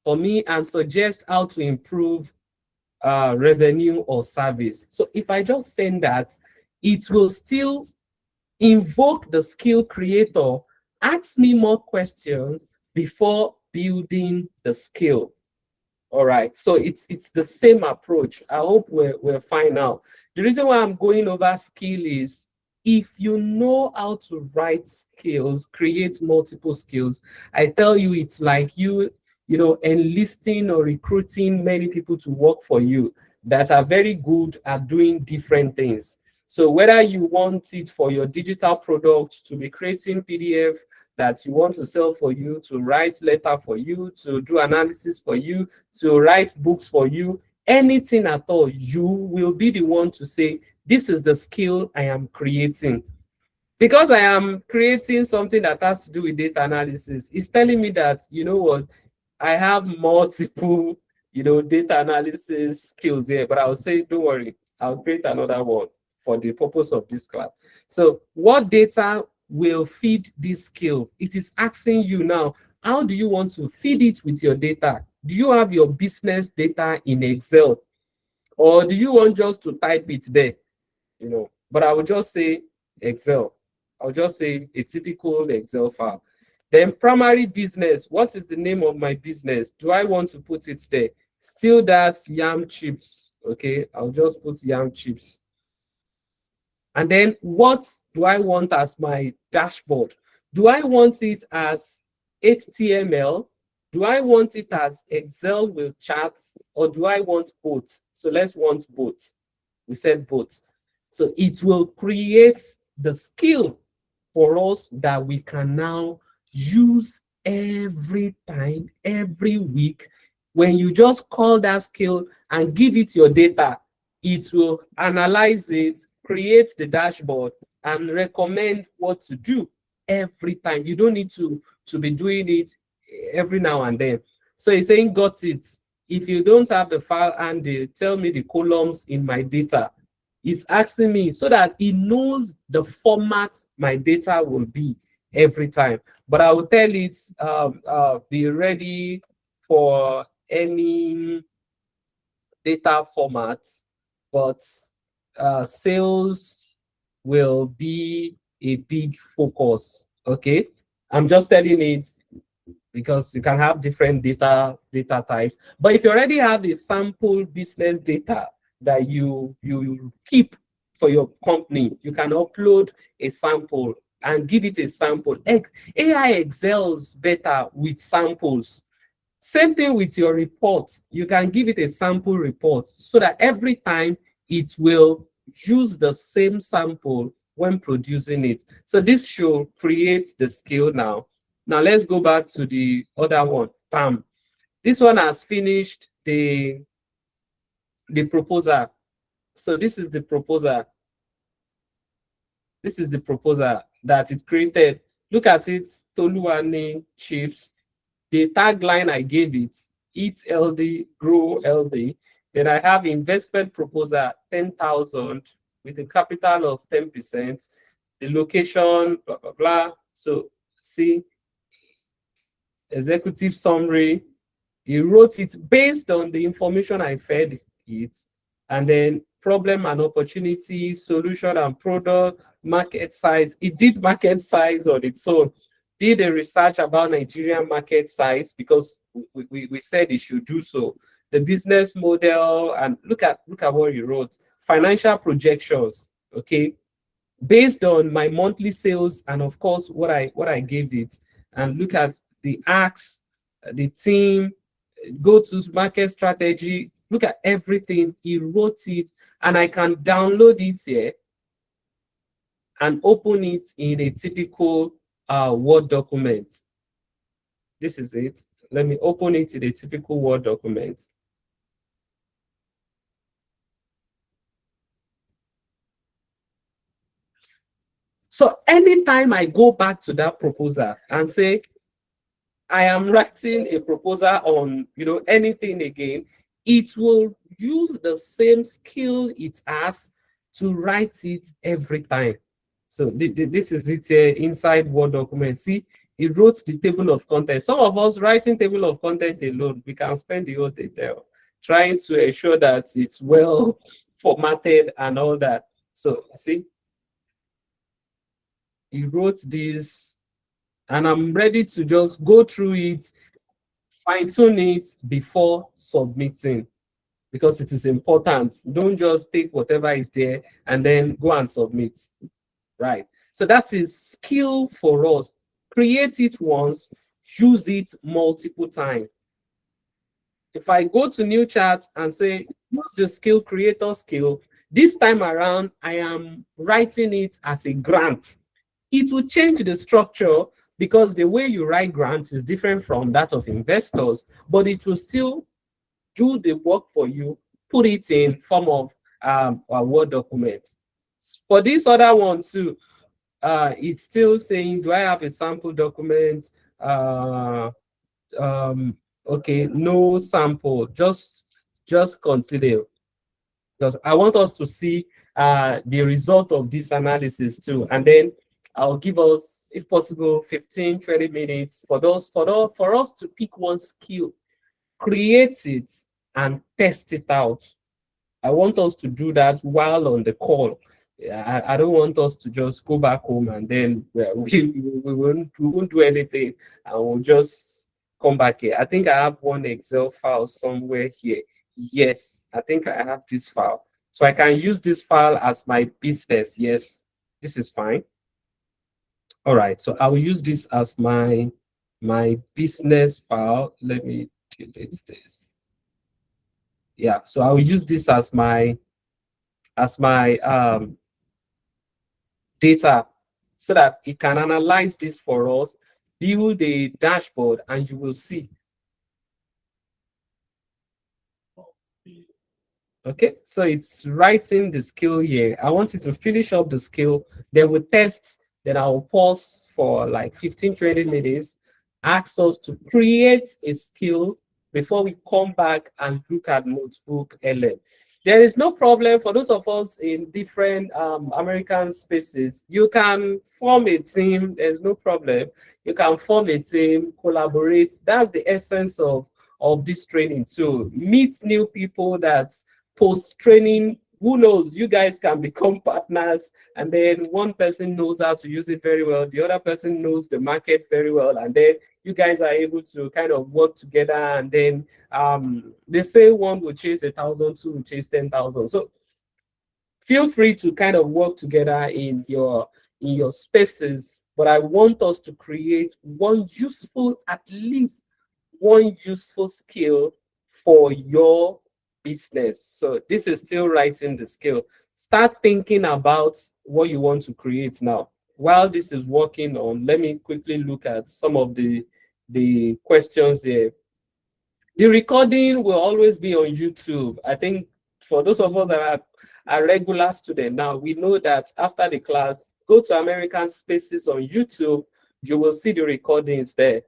and suggest how to improve revenue or service. So if I just send that, it will still invoke the skill creator, ask me more questions before building the skill. All right, so it's the same approach. I hope we're fine now. The reason why I'm going over skill is if you know how to write skills, create multiple skills, I tell you, it's like you know, enlisting or recruiting many people to work for you that are very good at doing different things. So whether you want it for your digital product, to be creating PDF that you want to sell for you, to write letter for you, to do analysis for you, to write books for you, anything at all, you will be the one to say, this is the skill I am creating. Because I am creating something that has to do with data analysis, it's telling me that, you know what, I have multiple, you know, data analysis skills here, but I'll say, don't worry, I'll create another one for the purpose of this class. So what data will feed this skill? It is asking you now, how do you want to feed it with your data? Do you have your business data in Excel? Or do you want just to type it there? You know, but I would just say Excel. I'll just say a typical Excel file. Then primary business, what is the name of my business? Do I want to put it there? Still that yam chips, okay? I'll just put yam chips. And then what do I want as my dashboard? Do I want it as HTML? Do I want it as Excel with charts? Or do I want both? So let's want both. We said both. So it will create the skill for us that we can now use every time, every week. When you just call that skill and give it your data, it will analyze it, create the dashboard, and recommend what to do every time. You don't need to be doing it every now and then. So it's saying, got it. If you don't have the file and they tell me the columns in my data, it's asking me so that it knows the format my data will be every time. But I will tell it, be ready for any data format, but sales will be a big focus. Okay, I'm just telling it because you can have different data types. But if you already have a sample business data that you keep for your company, you can upload a sample and give it a sample. AI excels better with samples. Same thing with your report. You can give it a sample report so that every time it will use the same sample when producing it. So this should create the skill now. Now let's go back to the other one. Bam. This one has finished the proposal. So this is the proposal. This is the proposal that it created. Look at it, Toluwane chips. The tagline I gave it, eat healthy, grow healthy. Then I have investment proposal, 10,000 with a capital of 10%, the location, blah, blah, blah. So See, executive summary. He wrote it based on the information I fed it, and then problem and opportunity, solution and product, market size. It did market size on its own. Did a research about Nigerian market size because we said it should do so. The business model, and look at what you wrote. Financial projections, okay, based on my monthly sales and of course what I gave it, and look at the acts, the team, go to market strategy, look at everything. He wrote it, and I can download it here and open it in a typical Word document. This is it. Let me open it in a typical Word document. So anytime I go back to that proposal and say, I am writing a proposal on, anything again, it will use the same skill it has to write it every time. So this is it here inside Word document. See, it wrote the table of contents. Some of us writing table of content alone, we can spend the whole day there trying to ensure that it's well formatted and all that. So see, he wrote this, and I'm ready to just go through it, fine-tune it before submitting, because it is important. Don't just take whatever is there and then go and submit, right? So that is skill for us. Create it once, use it multiple times. If I go to new chat and say, use the skill creator skill, this time around, I am writing it as a grant. It will change the structure because the way you write grants is different from that of investors, but it will still do the work for you, put it in form of a Word document. For this other one too, it's still saying, do I have a sample document? Okay, no sample, just continue. Because I want us to see the result of this analysis too. And then I'll give us, if possible, 15, 20 minutes for us to pick one skill, create it, and test it out. I want us to do that while on the call. I don't want us to just go back home and then we won't do anything, and we'll just come back here. I think I have one Excel file somewhere here. Yes, I think I have this file. So I can use this file as my business. Yes, this is fine. All right, so I will use this as my business file. Let me delete this. Yeah, so I will use this as my data, so that it can analyze this for us, build a dashboard, and you will see. Okay, so it's writing the skill here. I want you to finish up the skill, then we'll test, then I'll pause for like 15, 20 minutes, ask us to create a skill before we come back and look at NotebookLM. There is no problem for those of us in different American spaces. You can form a team, there's no problem. You can form a team, collaborate. That's the essence of this training too. Meet new people that post-training, who knows, you guys can become partners, and then one person knows how to use it very well, the other person knows the market very well, and then you guys are able to kind of work together, and then they say one will chase 1,000, two will chase 10,000. So feel free to kind of work together in your spaces, but I want us to create one useful, at least one useful skill for your business. So this is still writing the skill. Start thinking about what you want to create now. While this is working on, let me quickly look at some of the questions here. The recording will always be on YouTube. I think for those of us that are regular students now, we know that after the class, go to American Spaces on YouTube, you will see the recordings there.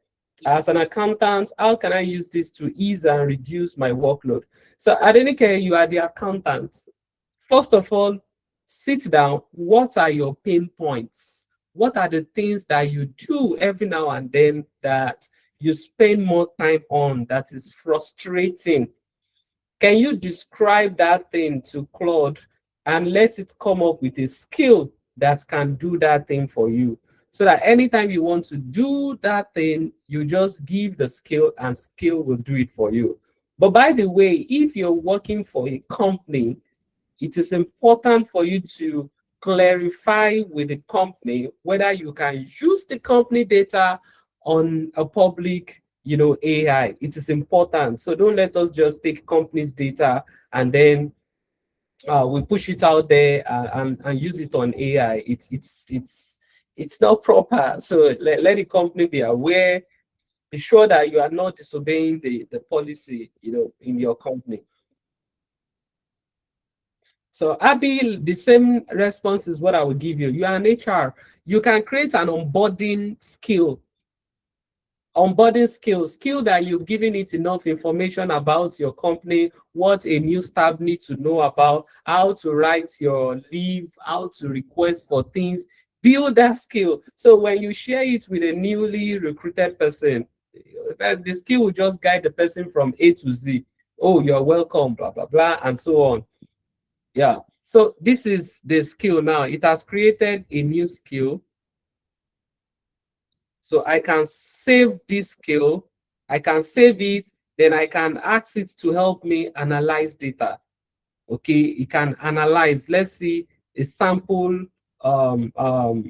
As an accountant, how can I use this to ease and reduce my workload? So Adenike, you are the accountant. First of all, sit down. What are your pain points? What are the things that you do every now and then that you spend more time on that is frustrating? Can you describe that thing to Claude and let it come up with a skill that can do that thing for you? So that anytime you want to do that thing, you just give the skill and skill will do it for you. But by the way, if you're working for a company, it is important for you to clarify with the company whether you can use the company data on a public, AI. It is important. So don't let us just take company's data and then we push it out there and use it on AI. It's not proper. So let the company be aware. Be sure that you are not disobeying the policy, in your company. So Abby, the same response is what I will give you. You are an HR. You can create an onboarding skill skill that you've given it enough information about your company, what a new staff needs to know about, how to write your leave, how to request for things. Build that skill. So when you share it with a newly recruited person, the skill will just guide the person from A to Z. Oh, you're welcome, blah, blah, blah, and so on. Yeah. So this is the skill now. It has created a new skill. So I can save this skill, I can save it, then I can ask it to help me analyze data. Okay, it can analyze. Let's see a sample data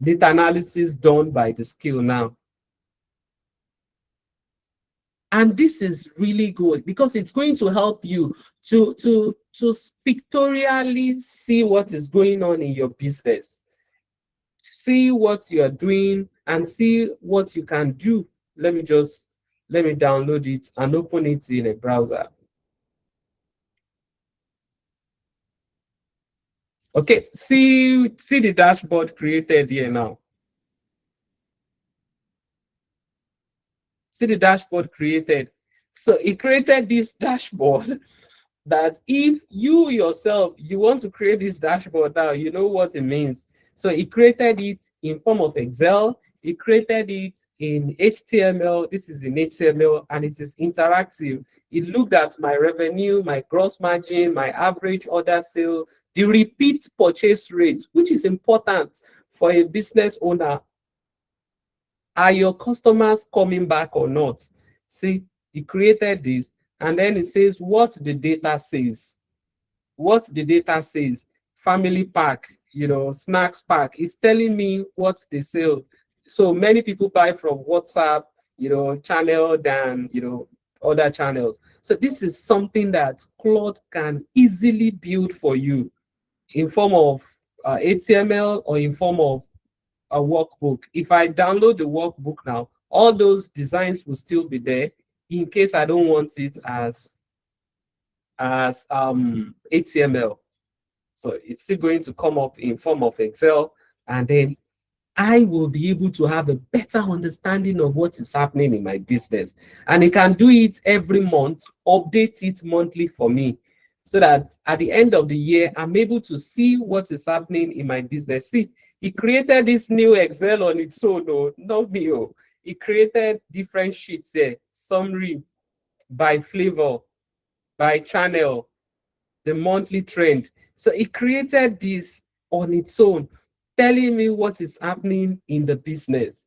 analysis done by the skill now. And this is really good because it's going to help you to pictorially see what is going on in your business. See what you are doing and see what you can do. Let me download it and open it in a browser. Okay, see the dashboard created here now. See the dashboard created. So it created this dashboard that if you yourself, you want to create this dashboard now, you know what it means. So it created it in form of Excel. It created it in HTML. This is in HTML and it is interactive. It looked at my revenue, my gross margin, my average order sale, the repeat purchase rates, which is important for a business owner. Are your customers coming back or not? See, it created this and then it says what the data says. What the data says. Family pack, snacks pack is telling me what they sell. So many people buy from WhatsApp, channel than, other channels. So this is something that Claude can easily build for you in form of HTML or in form of a workbook. If I download the workbook now, all those designs will still be there in case I don't want it as HTML. So it's still going to come up in form of Excel, and then I will be able to have a better understanding of what is happening in my business. And it can do it every month, update it monthly for me, so that at the end of the year, I'm able to see what is happening in my business. See, it created this new Excel on its own, no, not me. It created different sheets here, summary by flavor, by channel, the monthly trend. So it created this on its own, telling me what is happening in the business.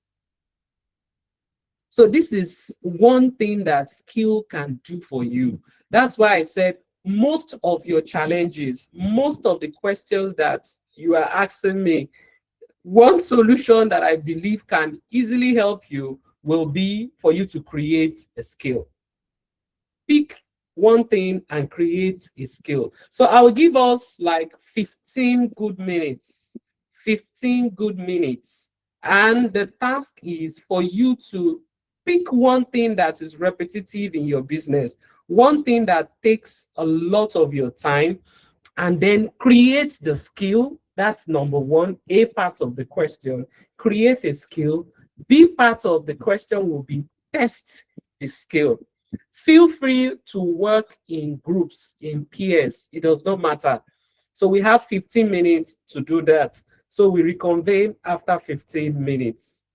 So this is one thing that skill can do for you. That's why I said most of your challenges, most of the questions that you are asking me, one solution that I believe can easily help you will be for you to create a skill. Pick one thing and create a skill. So I will give us like 15 good minutes. 15 good minutes. And the task is for you to pick one thing that is repetitive in your business, one thing that takes a lot of your time, and then create the skill. That's number one, A part of the question. Create a skill. B part of the question will be test the skill. Feel free to work in groups, in peers. It does not matter. So we have 15 minutes to do that. So we reconvene after 15 minutes.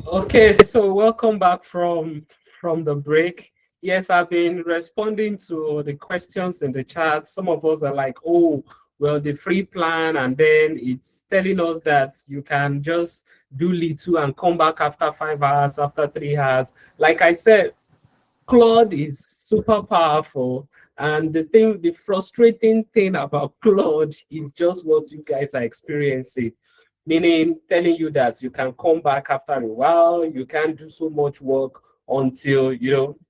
Okay, so welcome back from the break. Yes, I've been responding to the questions in the chat. Some of us are like, oh, well, the free plan, and then it's telling us that you can just do little and come back after 5 hours, after 3 hours. Like I said, Claude is super powerful. And the frustrating thing about Claude is just what you guys are experiencing, meaning telling you that you can come back after a while, you can't do so much work until,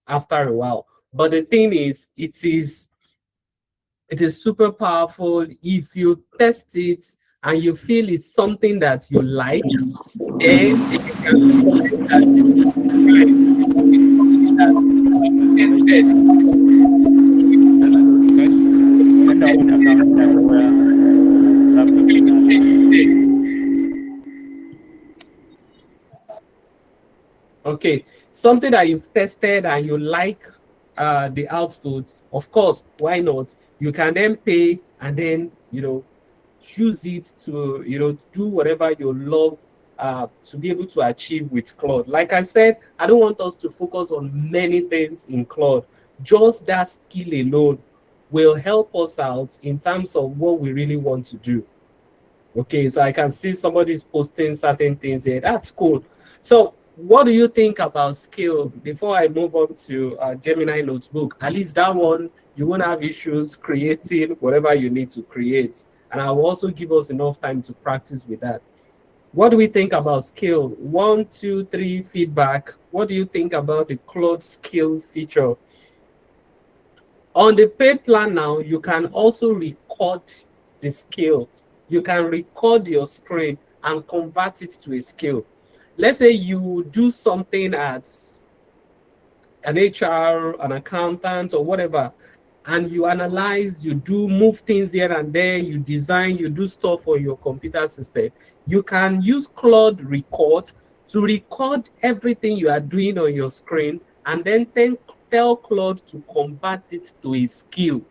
after a while. But the thing is, it is super powerful. If you test it and you feel it's something that you like, then you can comment that right, it's something that tested. Okay, something that you've tested and you like the outputs, of course, why not? You can then pay and then, use it to, do whatever you love to be able to achieve with Claude. Like I said, I don't want us to focus on many things in Claude. Just that skill alone will help us out in terms of what we really want to do. Okay, so I can see somebody's posting certain things here. That's cool. So what do you think about skill? Before I move on to Gemini Notebook, at least that one, you won't have issues creating whatever you need to create. And I will also give us enough time to practice with that. What do we think about skill? 1, 2, 3 feedback. What do you think about the Claude skill feature? On the paid plan now, you can also record the skill. You can record your screen and convert it to a skill. Let's say you do something as an HR, an accountant, or whatever, and you analyze, you do move things here and there, you design, you do stuff for your computer system. You can use Claude Record to record everything you are doing on your screen and then tell Claude to convert it to a skill.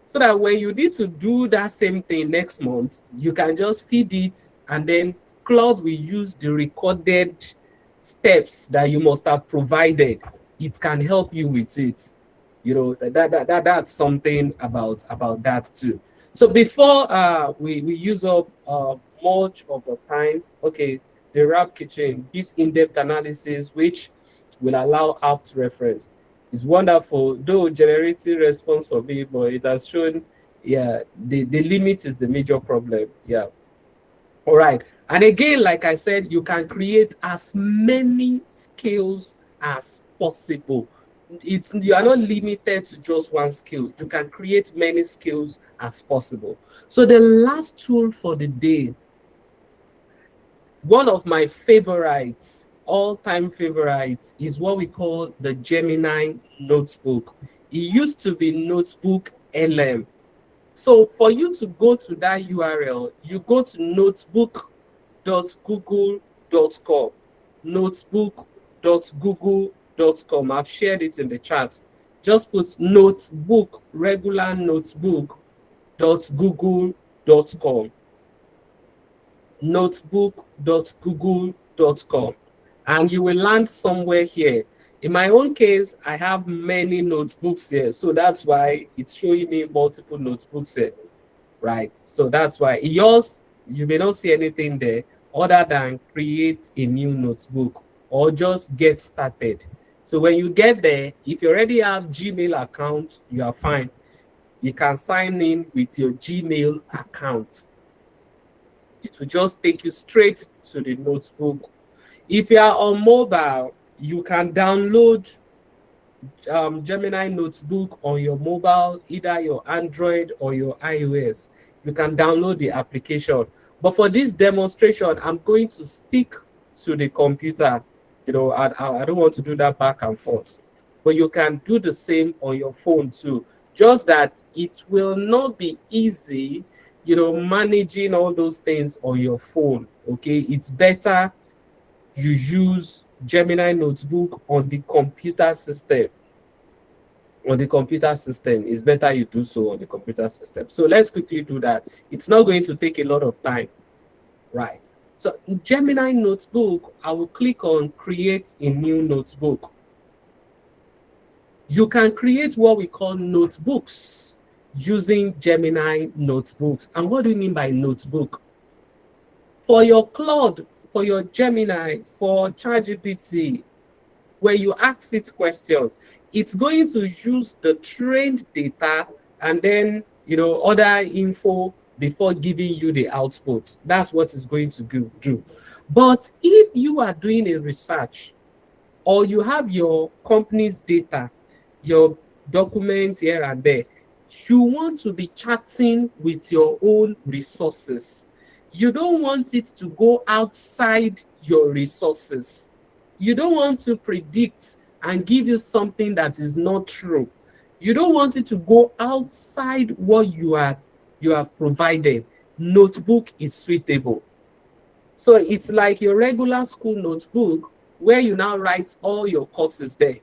So that when you need to do that same thing next month, you can just feed it and then Claude will use the recorded steps that you must have provided. It can help you with it. That's something about that too. So before we use up much of the time, okay, the Rap Kitchen gives in-depth analysis which will allow apt reference. It's wonderful, though generating response for me, but it has shown, yeah, the limit is the major problem. Yeah. All right. And again, like I said, you can create as many skills as possible. You are not limited to just one skill. You can create many skills as possible. So the last tool for the day, one of my favorites, all-time favorites, is what we call the Gemini Notebook. It used to be NotebookLM. So for you to go to that URL, you go to notebook.google.com. Notebook.google.com. I've shared it in the chat. Just put notebook, regular notebook.google.com. Notebook.google.com. And you will land somewhere here. In my own case, I have many notebooks here. So that's why it's showing me multiple notebooks here, right? So that's why yours, you may not see anything there other than create a new notebook or just get started. So when you get there, if you already have Gmail account, you are fine. You can sign in with your Gmail account. It will just take you straight to the notebook. If you are on mobile, you can download Gemini Notebook on your mobile, either your Android or your iOS. You can download the application. But for this demonstration, I'm going to stick to the computer. I don't want to do that back and forth. But you can do the same on your phone too. Just that it will not be easy, managing all those things on your phone. Okay, it's better you use Gemini Notebook on the computer system. It's better you do so on the computer system. So let's quickly do that. It's not going to take a lot of time, right? So in Gemini notebook, I will click on create a new notebook. You can create what we call notebooks using Gemini notebooks. And what do you mean by notebook? For your Claude, for your Gemini, for ChatGPT, when you ask it questions, it's going to use the trained data and then, other info before giving you the output. That's what it's going to do. But if you are doing a research or you have your company's data, your documents here and there, you want to be chatting with your own resources. You don't want it to go outside your resources. You don't want to predict and give you something that is not true. You don't want it to go outside what you have provided. Notebook is suitable. So it's like your regular school notebook where you now write all your courses there.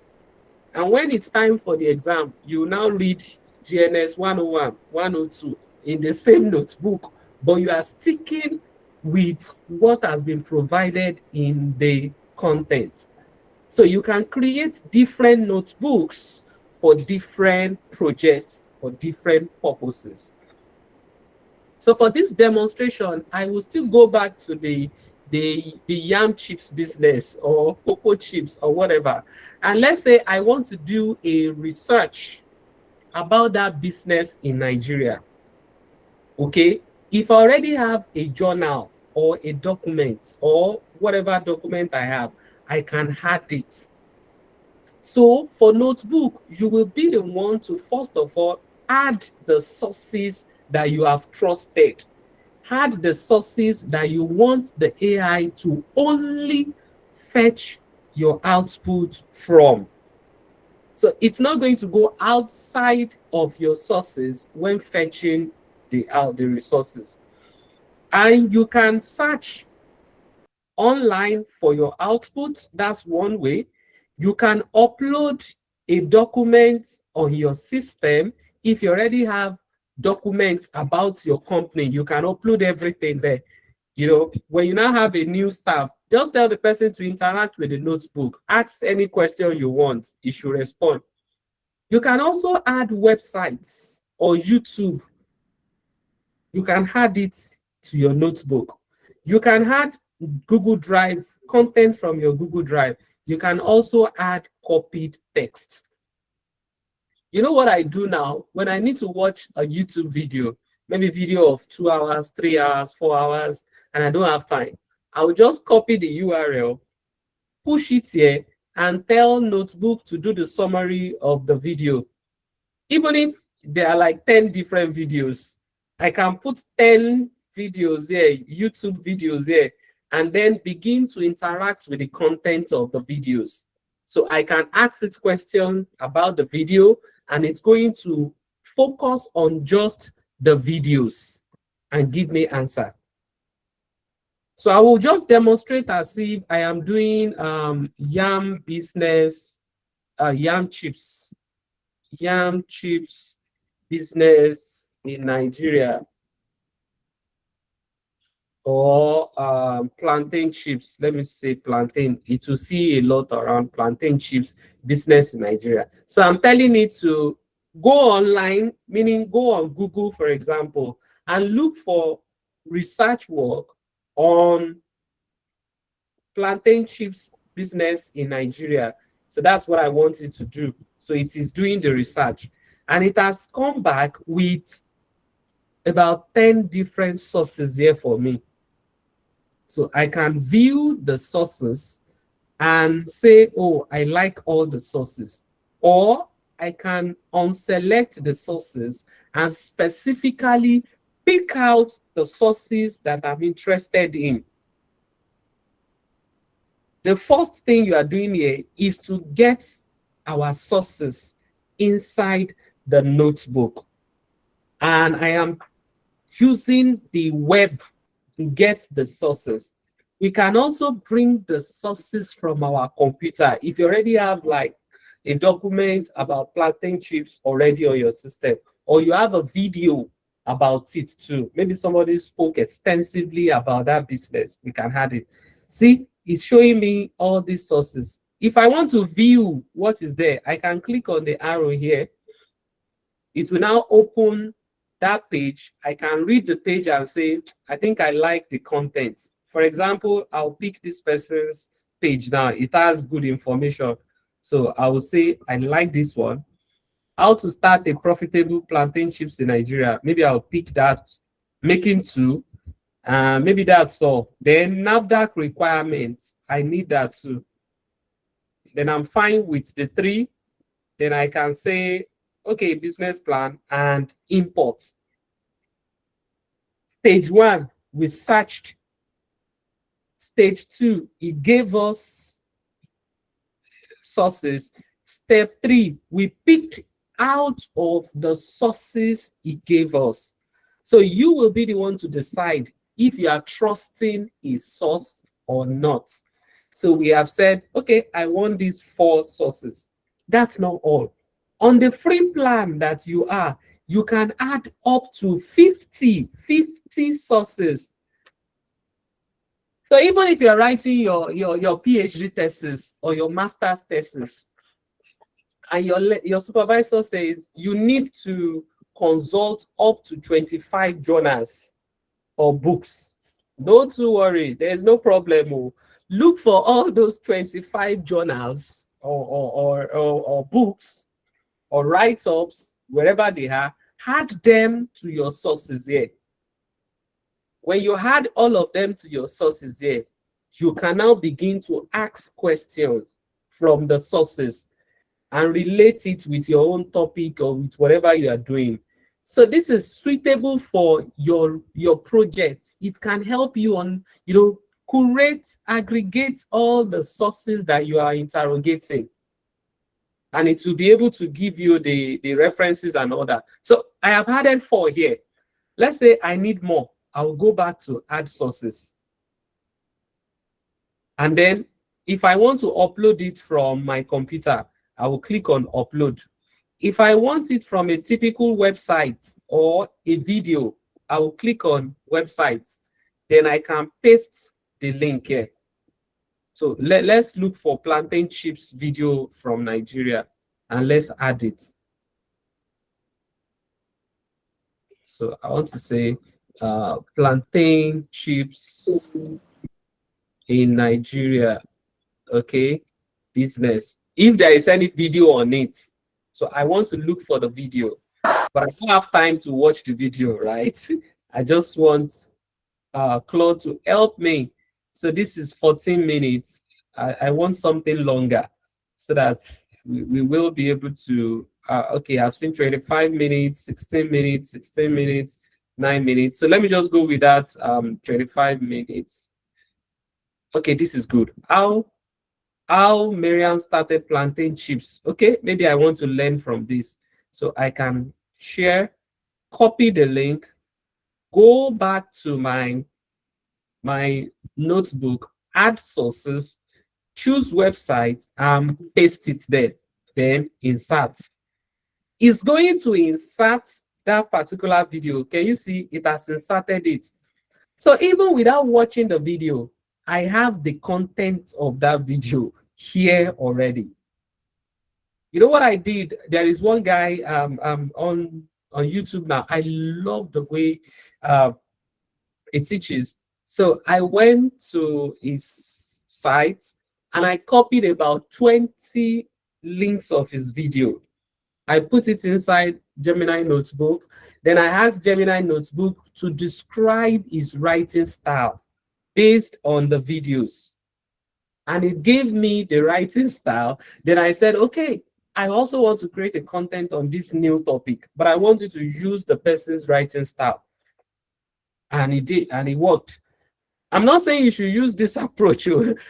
And when it's time for the exam, you now read GNS 101, 102 in the same notebook, but you are sticking with what has been provided in the content. So you can create different notebooks for different projects, for different purposes. So for this demonstration, I will still go back to the yam chips business or cocoa chips or whatever. And let's say I want to do a research about that business in Nigeria. Okay, if I already have a journal or a document or whatever document I have, I can add it. So for notebook, you will be the one to first of all add the sources that you have trusted. Add the sources that you want the AI to only fetch your output from. So it's not going to go outside of your sources when fetching the resources. And you can search online for your outputs. That's one way. You can upload a document on your system. If you already have documents about your company, you can upload everything there. When you now have a new staff, just tell the person to interact with the notebook. Ask any question you want, it should respond. You can also add websites or YouTube. You can add it to your notebook. You can add Google Drive, content from your Google Drive. You can also add copied text. You know what I do now? When I need to watch a YouTube video, maybe video of 2 hours, 3 hours, 4 hours, and I don't have time, I will just copy the URL, push it here, and tell Notebook to do the summary of the video. Even if there are like 10 different videos, I can put 10 videos here, YouTube videos here, and then begin to interact with the content of the videos. So I can ask it questions about the video, and it's going to focus on just the videos and give me answer. So I will just demonstrate as if I am doing yam business, yam chips business in Nigeria, or plantain chips. Let me say plantain. It will see a lot around plantain chips business in Nigeria. So I'm telling it to go online, meaning go on Google, for example, and look for research work on plantain chips business in Nigeria. So that's what I want it to do. So it is doing the research, and it has come back with about 10 different sources here for me. So I can view the sources and say, oh, I like all the sources. Or I can unselect the sources and specifically pick out the sources that I'm interested in. The first thing you are doing here is to get our sources inside the notebook. And I am using the web to get the sources. We can also bring the sources from our computer. If you already have like a document about plantain chips already on your system, or you have a video about it too. Maybe somebody spoke extensively about that business. We can add it. See, it's showing me all these sources. If I want to view what is there, I can click on the arrow here. It will now open that page. I can read the page and say, I think I like the content. For example, I'll pick this person's page now. It has good information. So I will say, I like this one. How to start a profitable plantain chips in Nigeria. Maybe I'll pick that, making two. Maybe that's all. Then NAFDAC requirements, I need that too. Then I'm fine with the three. Then I can say, okay, business plan and imports. Stage 1, we searched. Stage 2, it gave us sources. Step 3, we picked out of the sources it gave us. So you will be the one to decide if you are trusting a source or not. So we have said, okay, I want these 4 sources. That's not all. On the free plan that you are, you can add up to 50 sources. So even if you're writing your PhD thesis or your master's thesis, and your supervisor says you need to consult up to 25 journals or books, don't worry, there's no problem. Look for all those 25 journals or books or write-ups, wherever they are, add them to your sources here. When you add all of them to your sources here, you can now begin to ask questions from the sources and relate it with your own topic or with whatever you are doing. So this is suitable for your projects. It can help you on, curate, aggregate all the sources that you are interrogating. And it will be able to give you the references and all that. So I have added 4 here. Let's say I need more. I will go back to add sources. And then if I want to upload it from my computer, I will click on upload. If I want it from a typical website or a video, I will click on websites. Then I can paste the link here. So let's look for plantain chips video from Nigeria and let's add it. So I want to say plantain chips in Nigeria. Okay, business. If there is any video on it, so I want to look for the video, but I don't have time to watch the video, right? I just want Claude to help me. So this is 14 minutes. I want something longer so that we will be able to, okay, I've seen 25 minutes, 16 minutes, 16 minutes, 9 minutes. So let me just go with that 25 minutes. Okay, this is good. How Miriam started plantain chips. Okay, maybe I want to learn from this. So I can share, copy the link, go back to my notebook, add sources, choose website, and paste it there. Then insert. It's going to insert that particular video. Can you see it has inserted it? So even without watching the video, I have the content of that video here already. You know what I did? There is one guy on YouTube now. I love the way it teaches. So I went to his site and I copied about 20 links of his video. I put it inside Gemini Notebook. Then I asked Gemini Notebook to describe his writing style based on the videos. And it gave me the writing style. Then I said, okay, I also want to create a content on this new topic, but I want you to use the person's writing style. And it did, and it worked. I'm not saying you should use this approach.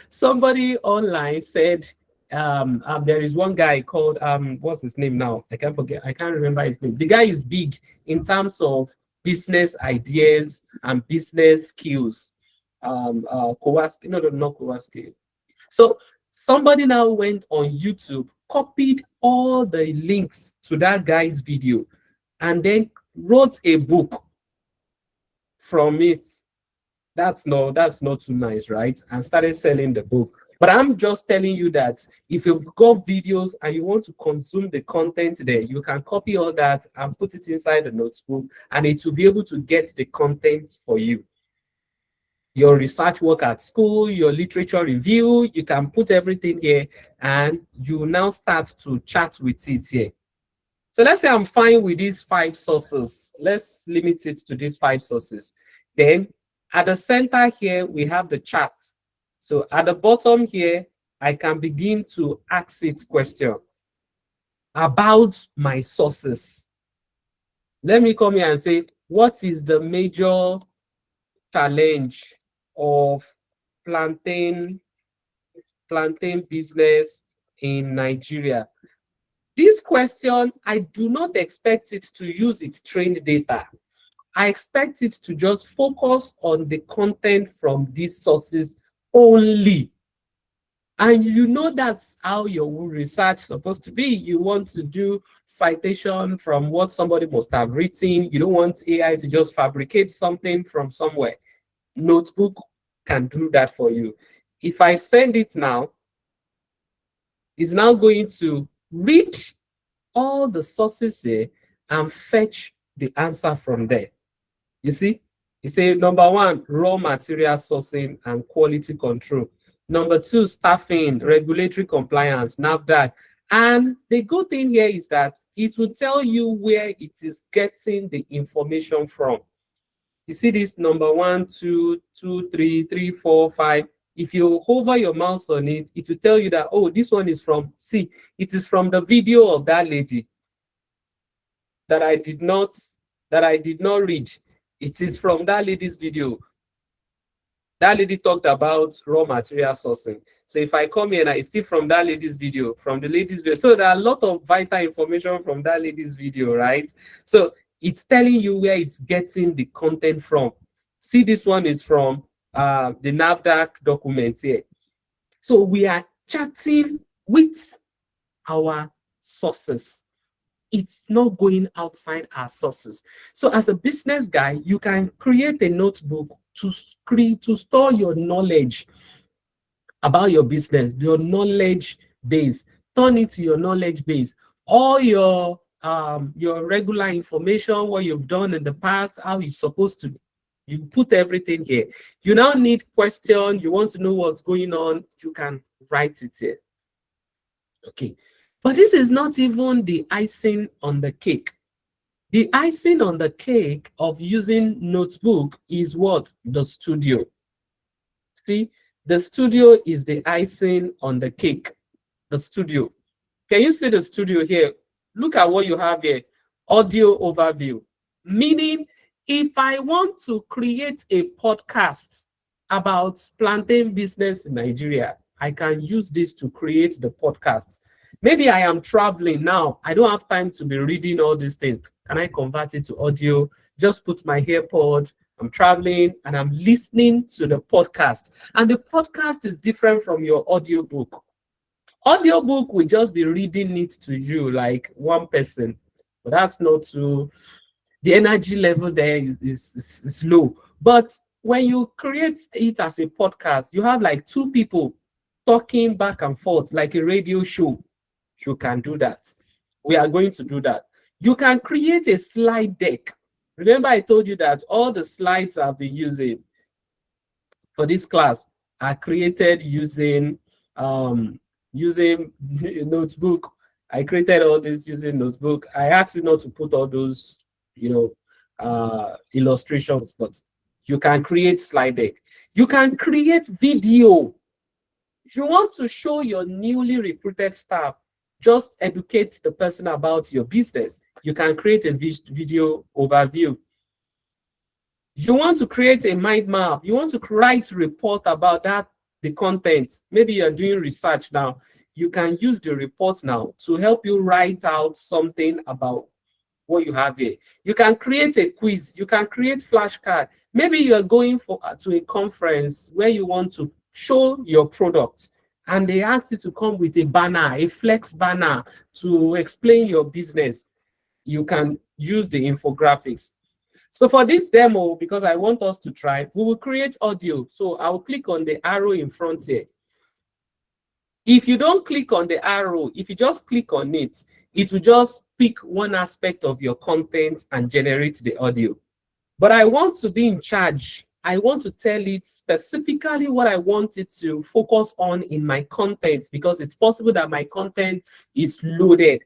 Somebody online said, there is one guy called, what's his name now? I can't remember his name. The guy is big in terms of business ideas and business skills. Kowalski, no, not Kowalski. So somebody now went on YouTube, copied all the links to that guy's video, and then wrote a book from it. That's not too nice, right? And started selling the book. But I'm just telling you that if you've got videos and you want to consume the content there, you can copy all that and put it inside the notebook, and it will be able to get the content for you. Your research work at school, your literature review, you can put everything here, and you now start to chat with it here. So let's say I'm fine with these 5 sources. Let's limit it to these 5 sources. Then at the center here, we have the chat. So at the bottom here, I can begin to ask it question about my sources. Let me come here and say, what is the major challenge of plantain business in Nigeria? This question, I do not expect it to use its trained data. I expect it to just focus on the content from these sources only. And you know that's how your research is supposed to be. You want to do citation from what somebody must have written. You don't want AI to just fabricate something from somewhere. Notebook can do that for you. If I send it now, it's now going to read all the sources here and fetch the answer from there. You see? You say, number 1, raw material sourcing and quality control. Number 2, staffing, regulatory compliance, NAFDAC. And the good thing here is that it will tell you where it is getting the information from. You see this number 1, 2, 2, 3, 3, 4, 5. If you hover your mouse on it, it will tell you that, oh, this one is from, see, it is from the video of that lady that I did not read. It is from that lady's video. That lady talked about raw material sourcing. So if I come here and it's still from that lady's video, from the lady's video. So there are a lot of vital information from that lady's video, right? So it's telling you where it's getting the content from. See, this one is from the NAFDAC documents here. So we are chatting with our sources. It's not going outside our sources. So as a business guy, you can create a notebook to store your knowledge about your business, your knowledge base. Turn it to your knowledge base. All your regular information, what you've done in the past, how you're supposed to, you put everything here. You now need question, you want to know what's going on, you can write it here. Okay. But this is not even the icing on the cake. The icing on the cake of using notebook is what? The studio. See, the studio is the icing on the cake. The studio. Can you see the studio here? Look at what you have here. Audio overview. Meaning, if I want to create a podcast about plantain business in Nigeria, I can use this to create the podcast. Maybe I am traveling now. I don't have time to be reading all these things. Can I convert it to audio? Just put my AirPod. I'm traveling and I'm listening to the podcast. And the podcast is different from your audiobook. Audiobook will just be reading it to you like one person. But that's not too, the energy level there is low. But when you create it as a podcast, you have like 2 people talking back and forth like a radio show. You can do that. We are going to do that. You can create a slide deck. Remember, I told you that all the slides I've been using for this class are created using notebook. I created all this using notebook. I asked you not to put all those, illustrations, but you can create slide deck. You can create video. If you want to show your newly recruited staff, just educate the person about your business. You can create a video overview. You want to create a mind map. You want to write a report about that, the content. Maybe you're doing research now. You can use the report now to help you write out something about what you have here. You can create a quiz. You can create flashcard. Maybe you're going to a conference where you want to show your product, and they ask you to come with a banner, a flex banner to explain your business. You can use the infographics. So for this demo, because I want us to try, we will create audio. So I'll click on the arrow in front here. If you don't click on the arrow, if you just click on it, it will just pick one aspect of your content and generate the audio. But I want to be in charge. I want to tell it specifically what I want it to focus on in my content, because it's possible that my content is loaded,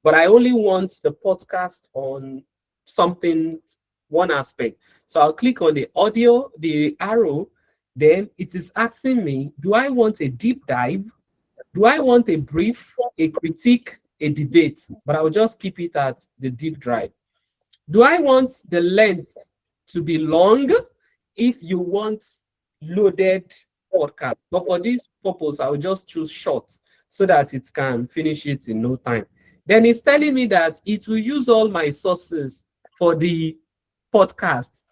but I only want the podcast on something, one aspect. So I'll click on the audio, the arrow, then it is asking me, do I want a deep dive? Do I want a brief, a critique, a debate? But I'll just keep it at the deep dive. Do I want the length to be long? If you want loaded podcast, but for this purpose, I'll just choose short so that it can finish it in no time. Then it's telling me that it will use all my sources for the podcast.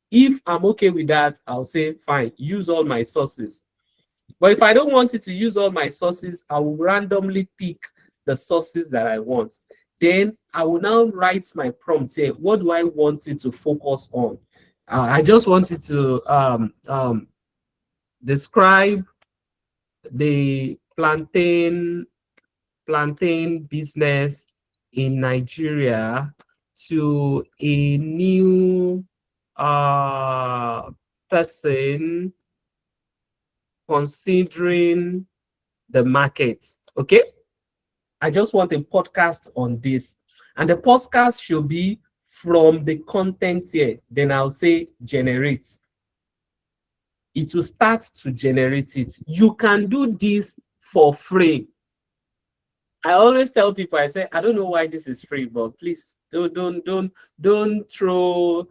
If I'm okay with that, I'll say, fine, use all my sources. But if I don't want it to use all my sources, I will randomly pick the sources that I want. Then I will now write my prompt here. What do I want it to focus on? I just want it to describe the plantain business in Nigeria to a new person considering the market. Okay, I just want a podcast on this, and the podcast should be from the content here. Then I'll say generate. It will start to generate it. You can do this for free. I always tell people, I say, I don't know why this is free, but please don't throw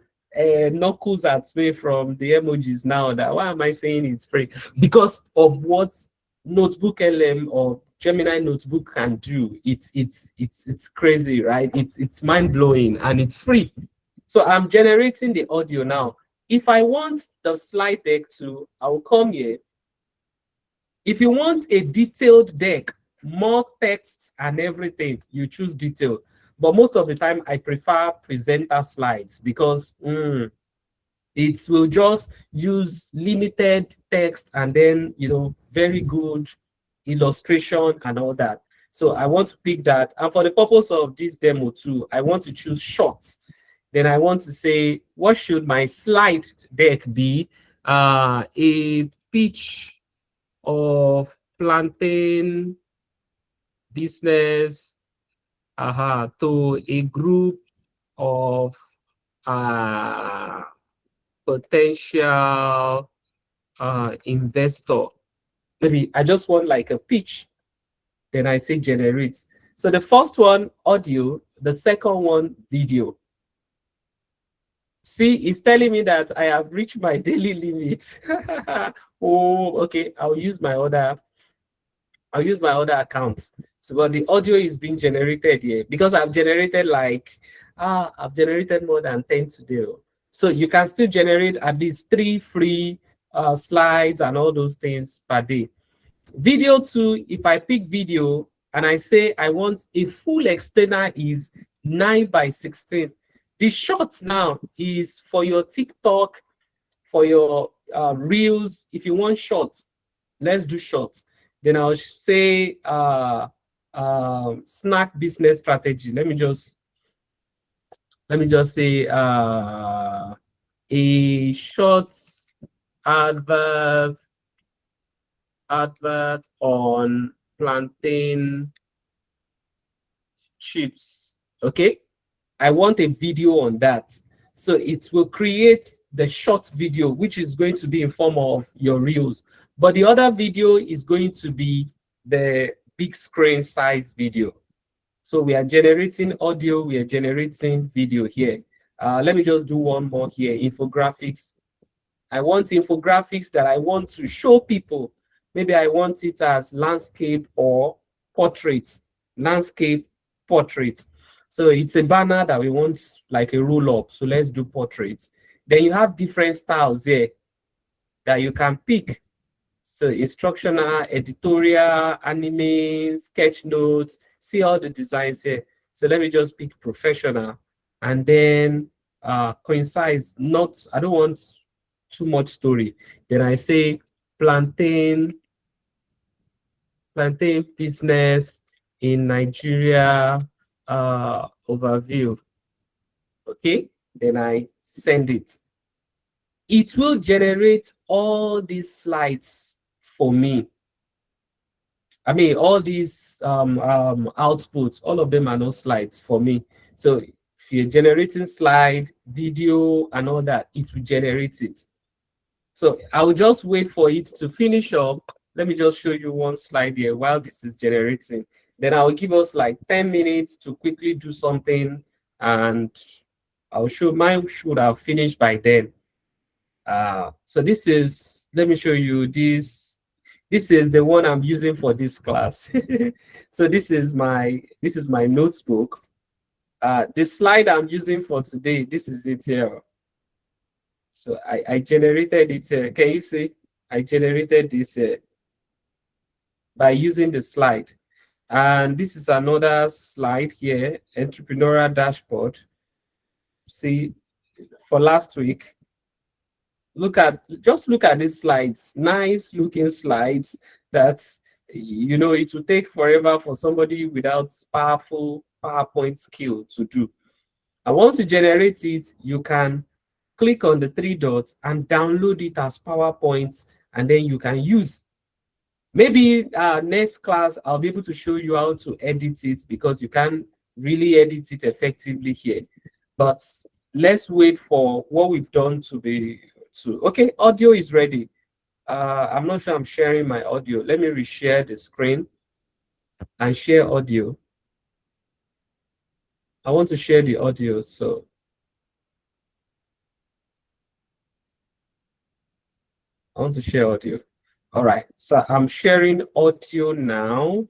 knuckles at me from the emojis now. That why am I saying it's free? Because of what NotebookLM or Gemini notebook can do. It's crazy, right? It's mind-blowing and it's free. So I'm generating the audio now. If I want the slide deck to, I'll come here. If you want a detailed deck, more texts and everything, you choose detail. But most of the time, I prefer presenter slides because it will just use limited text and then, very good illustration and all that. So I want to pick that. And for the purpose of this demo too, I want to choose shorts. Then I want to say, what should my slide deck be? A pitch of plantain business to a group of potential investor. Maybe I just want like a pitch. Then I say generate. So the first one, audio. The second one, video. See, it's telling me that I have reached my daily limit. Oh, okay. I'll use my other accounts. So, but the audio is being generated here because I've generated I've generated more than 10 today. So you can still generate at least 3 free slides and all those things per day. Video too, if I pick video and I say I want a full explainer is 9:16. The short now is for your TikTok, for your reels. If you want shorts, let's do shorts. Then I'll say snack business strategy. Let me just say a short advert on plantain chips. Okay, I want a video on that. So it will create the short video, which is going to be in form of your reels. But the other video is going to be the big screen size video. So we are generating audio, we are generating video here. Let me just do one more here, infographics. I want infographics that I want to show people. Maybe I want it as landscape or portraits, landscape, portraits. So it's a banner that we want like a roll up. So let's do portraits. Then you have different styles there that you can pick. So instructional, editorial, anime, sketch notes, see all the designs here. So let me just pick professional. And then concise, not, I don't want too much story. Then I say plantain business in Nigeria overview. Okay, then I send it. It will generate all these slides for me. I mean, all these outputs, all of them are not slides for me. So if you're generating slide, video, and all that, it will generate it. So I will just wait for it to finish up. Let me just show you one slide here while this is generating. Then I will give us like 10 minutes to quickly do something, and I'll show mine should have finished by then. So this is, let me show you this. This is the one I'm using for this class. So this is my notebook. The slide I'm using for today, this is it here. So I generated it here. Can you see? I generated this by using the slide. And this is another slide here, entrepreneurial dashboard. See, for last week, just look at these slides, nice looking slides. That's, you know, it will take forever for somebody without powerful PowerPoint skill to do. And once you generate it, you can click on the 3 dots and download it as PowerPoint, and then you can use. Maybe next class, I'll be able to show you how to edit it, because you can really edit it effectively here. But let's wait for what we've done to be okay, audio is ready. I'm not sure I'm sharing my audio. Let me reshare the screen and share audio. I want to share the audio, so I want to share audio. All right, so I'm sharing audio now.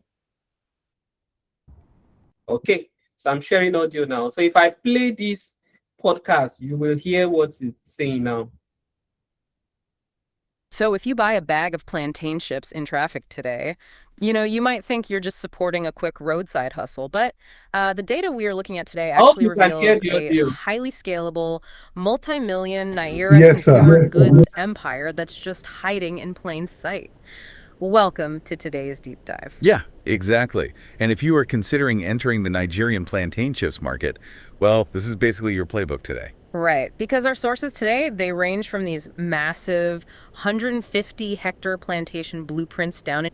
Okay, so I'm sharing audio now. So if I play this podcast, you will hear what it's saying now. So if you buy a bag of plantain chips in traffic today, you know, you might think you're just supporting a quick roadside hustle, but the data we are looking at today actually reveals a highly scalable, multi-million Naira consumer goods empire that's just hiding in plain sight. Welcome to today's deep dive. Yeah, exactly. And if you are considering entering the Nigerian plantain chips market, well, this is basically your playbook today. Right, because our sources today, they range from these massive 150-hectare plantation blueprints down in...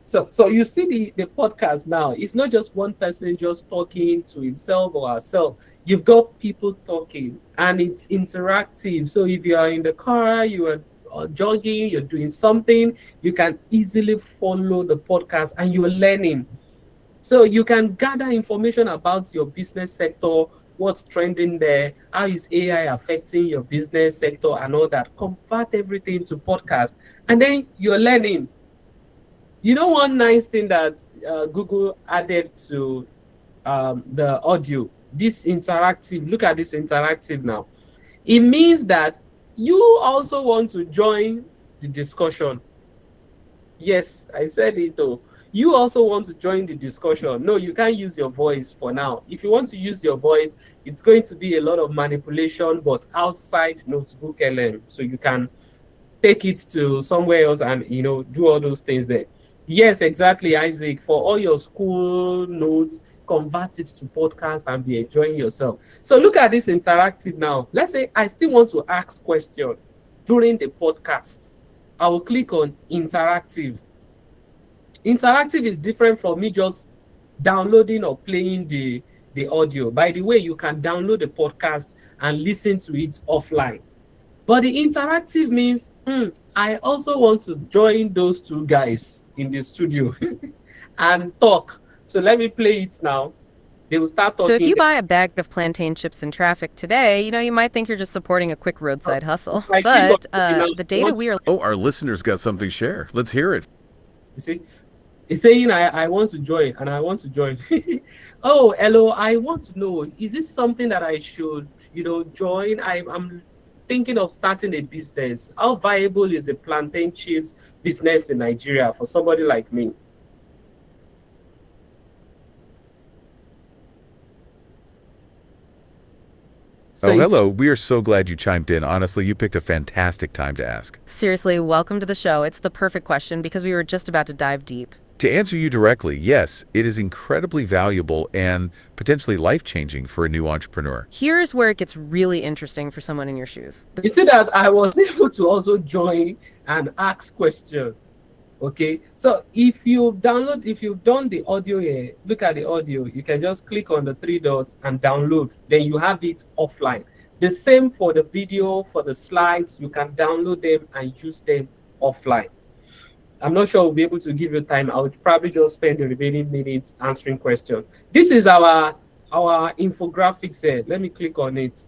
So you see the podcast now, it's not just one person just talking to himself or herself. You've got people talking, and it's interactive. So if you are in the car, you are jogging, you're doing something, you can easily follow the podcast and you're learning. So you can gather information about your business sector, what's trending there, how is AI affecting your business sector and all that. Convert everything to podcast, and then you're learning. You know, one nice thing that Google added to the audio, this interactive, look at this interactive now. It means that you also want to join the discussion. Yes, I said it though. You also want to join the discussion. No, you can't use your voice for now. If you want to use your voice, it's going to be a lot of manipulation, but outside NotebookLM. So you can take it to somewhere else and, you know, do all those things there. Yes, exactly, Isaac. For all your school notes, convert it to podcast and be enjoying yourself. So look at this interactive now. Let's say I still want to ask questions during the podcast. I will click on interactive. Interactive is different from me just downloading or playing the audio. By the way, you can download the podcast and listen to it offline. But the interactive means, I also want to join those two guys in the studio and talk. So let me play it now. They will start talking. So if you buy a bag of plantain chips in traffic today, you know, you might think you're just supporting a quick roadside hustle. But the data we are... Oh, our listeners got something to share. Let's hear it. You see? It's saying I want to join, and I want to join. Oh, hello, I want to know, is this something that I should, you know, join? I'm thinking of starting a business. How viable is the plantain chips business in Nigeria for somebody like me? Oh, hello. We are so glad you chimed in. Honestly, you picked a fantastic time to ask. Seriously, welcome to the show. It's the perfect question because we were just about to dive deep. To answer you directly, yes, it is incredibly valuable and potentially life-changing for a new entrepreneur. Here's where it gets really interesting for someone in your shoes. You see that I was able to also join and ask questions. Okay, so if you've done the audio here, look at the audio, you can just click on the three dots and download, then you have it offline. The same for the video, for the slides, you can download them and use them offline. I'm not sure we'll be able to give you time. I would probably just spend the remaining minutes answering questions. This is our infographics here. Let me click on it.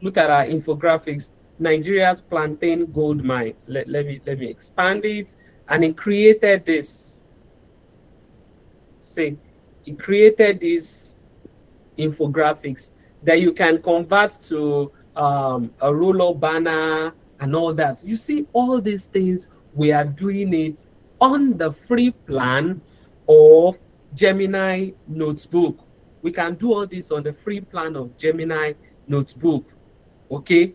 Look at our infographics. Nigeria's plantain gold mine. Let me expand it. And it created this. See, it created this infographics that you can convert to a roll-up banner and all that. You see all these things, we are doing it on the free plan of Gemini Notebook. We can do all this on the free plan of Gemini Notebook. Okay,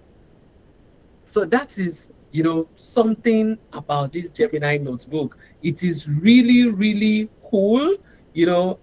so that is, you know, something about this Gemini Notebook. It is really, really cool, you know,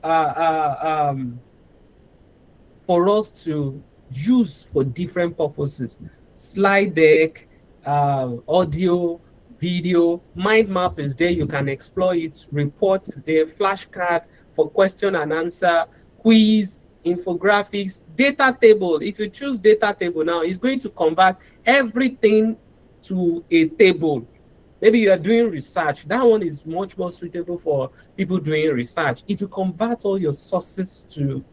for us to use for different purposes. Slide deck, audio, video, mind map is there. You can explore it. Report is there. Flashcard for question and answer, quiz, infographics, data table. If you choose data table now, it's going to convert everything to a table. Maybe you are doing research. That one is much more suitable for people doing research. It will convert all your sources to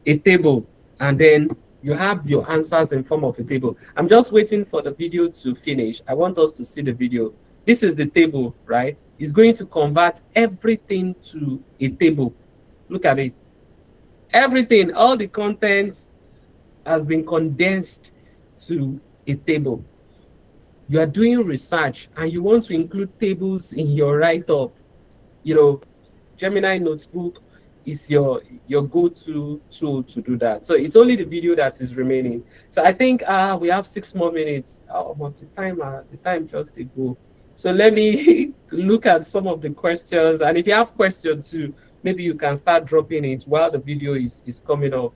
a table, and then you have your answers in form of a table. I'm just waiting for the video to finish. I want us to see the video. This is the table, right? It's going to convert everything to a table. Look at it. Everything, all the content has been condensed to a table. You are doing research and you want to include tables in your write-up. You know, Gemini Notebook is your go-to tool to do that. So it's only the video that is remaining. So I think we have 6 more minutes. But the time just go. So let me look at some of the questions. And if you have questions too, maybe you can start dropping it while the video is coming up.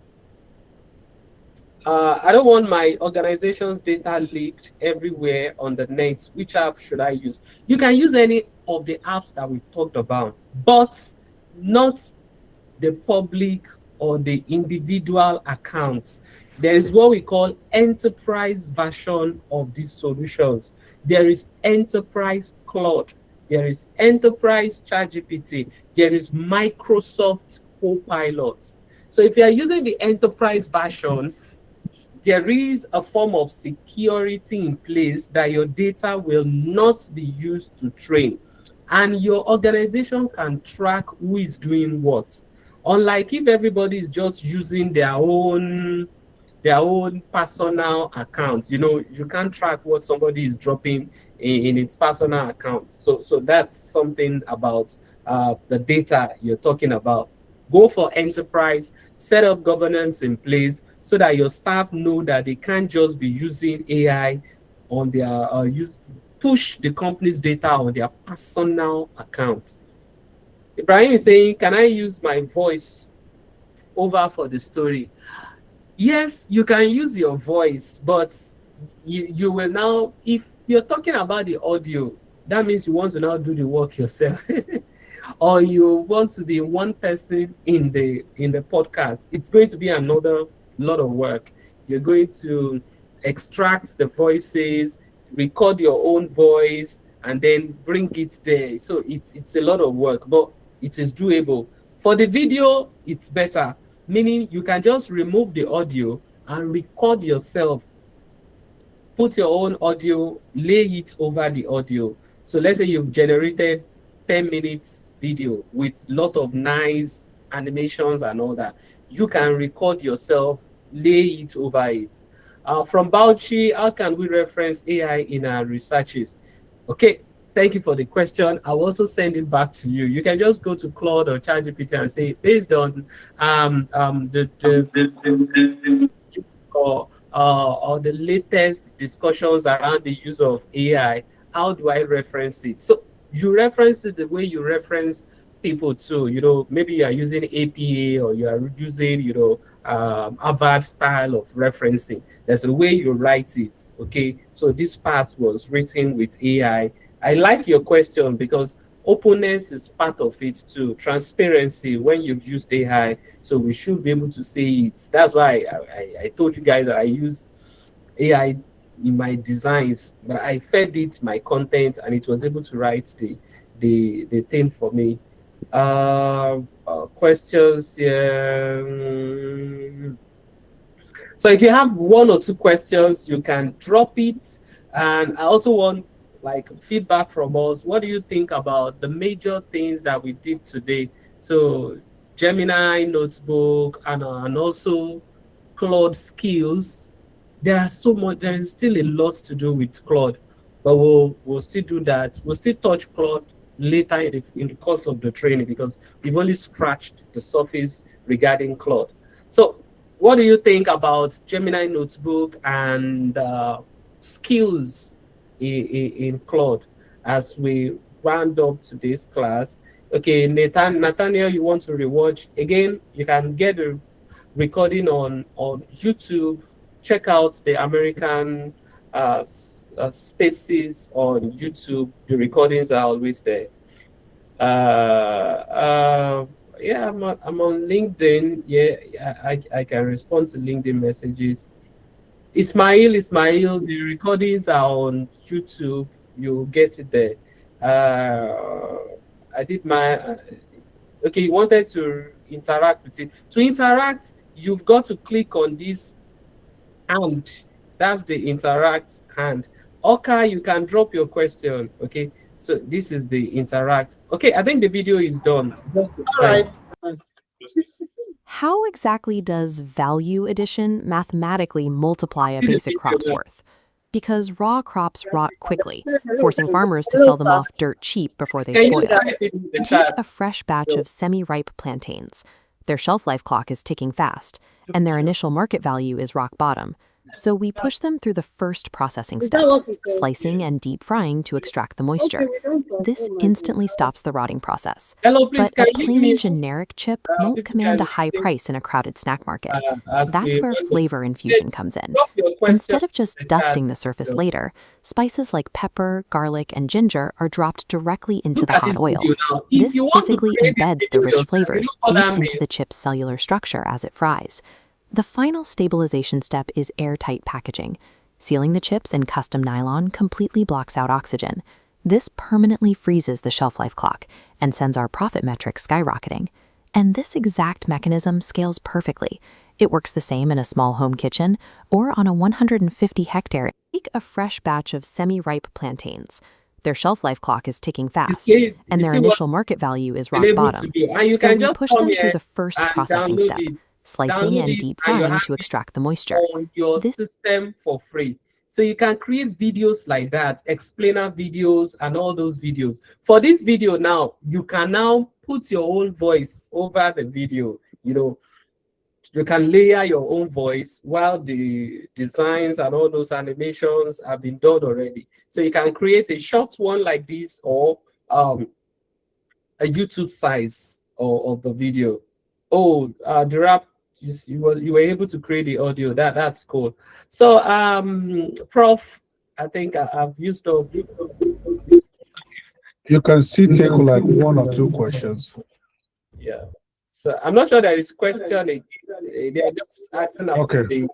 I don't want my organization's data leaked everywhere on the net. Which app should I use? You can use any of the apps that we've talked about, but not the public or the individual accounts. There is what we call enterprise version of these solutions. There is enterprise Claude. There is enterprise ChatGPT. There is Microsoft Copilot. So if you are using the enterprise version, there is a form of security in place that your data will not be used to train. And your organization can track who is doing what. Unlike if everybody is just using their own personal accounts, you know, you can't track what somebody is dropping in its personal account. So that's something about the data you're talking about. Go for enterprise, set up governance in place so that your staff know that they can't just be using AI on their push the company's data on their personal account. Ibrahim is saying, can I use my voice over for the story? Yes, you can use your voice, but you will now, if you're talking about the audio, that means you want to now do the work yourself. Or you want to be one person in the podcast. It's going to be another lot of work. You're going to extract the voices, record your own voice, and then bring it there. So it's a lot of work, but it is doable. For the video, it's better, meaning you can just remove the audio and record yourself. Put your own audio, lay it over the audio. So let's say you've generated 10 minutes video with a lot of nice animations and all that. You can record yourself, lay it over it. From Bauchi, how can we reference AI in our researches? Okay, thank you for the question. I'll also send it back to you. You can just go to Claude or ChatGPT and say, based on or the latest discussions around the use of AI, how do I reference it? So you reference it the way you reference people too. You know, maybe you are using APA or you are using, you know, Harvard style of referencing. There's a way you write it. Okay, so this part was written with AI. I like your question because openness is part of it too. Transparency when you've used AI, so we should be able to say it. That's why I told you guys that I use AI in my designs, but I fed it my content and it was able to write the thing for me. Questions here. So if you have one or two questions, you can drop it. And I also want like feedback from us. What do you think about the major things that we did today? So Gemini, Notebook, and also Claude Skills. There are so much. There is still a lot to do with Claude, but we'll still do that. We'll still touch Claude later in the course of the training because we've only scratched the surface regarding Claude. So what do you think about Gemini Notebook and skills in Claude as we round up today's class? Okay, Nathaniel, you want to rewatch? Again, you can get a recording on YouTube. Check out the American spaces on YouTube. The recordings are always there. Yeah, I'm on LinkedIn. Yeah, I can respond to LinkedIn messages. Ismail, the recordings are on YouTube. You'll get it there. I did my okay, you wanted to interact with it. To interact, you've got to click on this hand. That's the interact hand. Okay, you can drop your question. Okay, so this is the interact. Okay, I think the video is done. All right. How exactly does value addition mathematically multiply a basic crop's worth? Because raw crops rot quickly, forcing farmers to sell them off dirt cheap before they spoil. Take a fresh batch of semi-ripe plantains. Their shelf life clock is ticking fast, and their initial market value is rock bottom. So we push them through the first processing step, slicing and deep frying to extract the moisture. This instantly stops the rotting process. But a plain generic chip won't command a high price in a crowded snack market. That's where flavor infusion comes in. Instead of just dusting the surface later, spices like pepper, garlic, and ginger are dropped directly into the hot oil. This physically embeds the rich flavors deep into the chip's cellular structure as it fries. The final stabilization step is airtight packaging. Sealing the chips in custom nylon completely blocks out oxygen. This permanently freezes the shelf life clock and sends our profit metrics skyrocketing. And this exact mechanism scales perfectly. It works the same in a small home kitchen or on a 150-hectare. Take a fresh batch of semi-ripe plantains. Their shelf life clock is ticking fast, and their initial market value is rock bottom. So we push them through the first processing step, slicing and deep frying to extract the moisture. On your system for free. So you can create videos like that, explainer videos and all those videos. For this video now, you can now put your own voice over the video. You know, you can layer your own voice while the designs and all those animations have been done already. So you can create a short one like this or a YouTube size of the video. Oh, the rap, you were able to create the audio. That's cool. So Prof, I think I've used up. You can still take like one or two questions. Yeah. So I'm not sure there is a question. They are just asking about the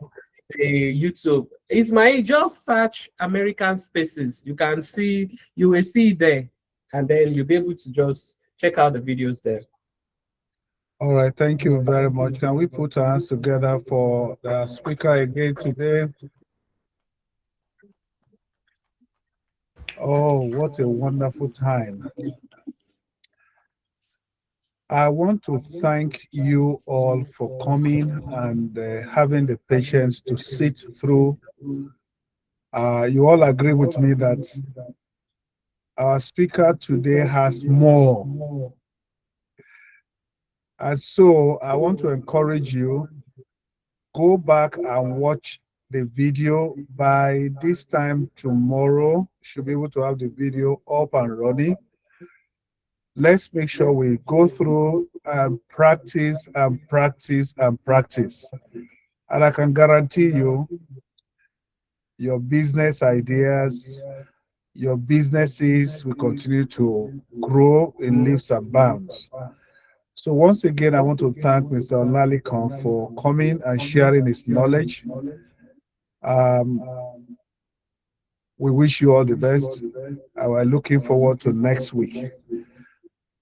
YouTube. Ismail, just search American spaces. You can see, you will see there, and then you'll be able to just check out the videos there. All right, thank you very much. Can we put our hands together for the speaker again today? Oh, what a wonderful time. I want to thank you all for coming and having the patience to sit through. You all agree with me that Our speaker today has more. And so I want to encourage you, go back and watch the video. By this time tomorrow, you should be able to have the video up and running. Let's make sure we go through and practice and practice and practice. And I can guarantee you, your business ideas, your businesses will continue to grow in leaps and bounds. So once again, I want to thank Mr. Olalekan for coming and sharing his knowledge. We wish you all the best. We're looking forward to next week.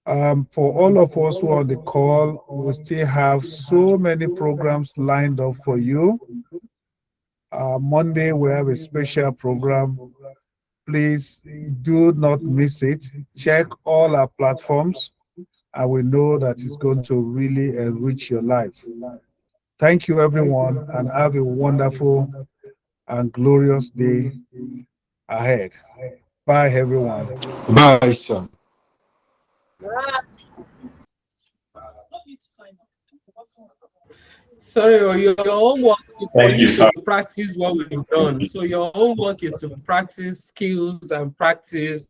For all of us who are on the call, we still have so many programs lined up for you. Monday, we have a special program. Please do not miss it. Check all our platforms, and we know that it's going to really enrich your life. Thank you, everyone, and have a wonderful and glorious day ahead. Bye, everyone. Bye, sir. Sorry, your homework is for you to practice what we've done. So your homework is to practice skills and practice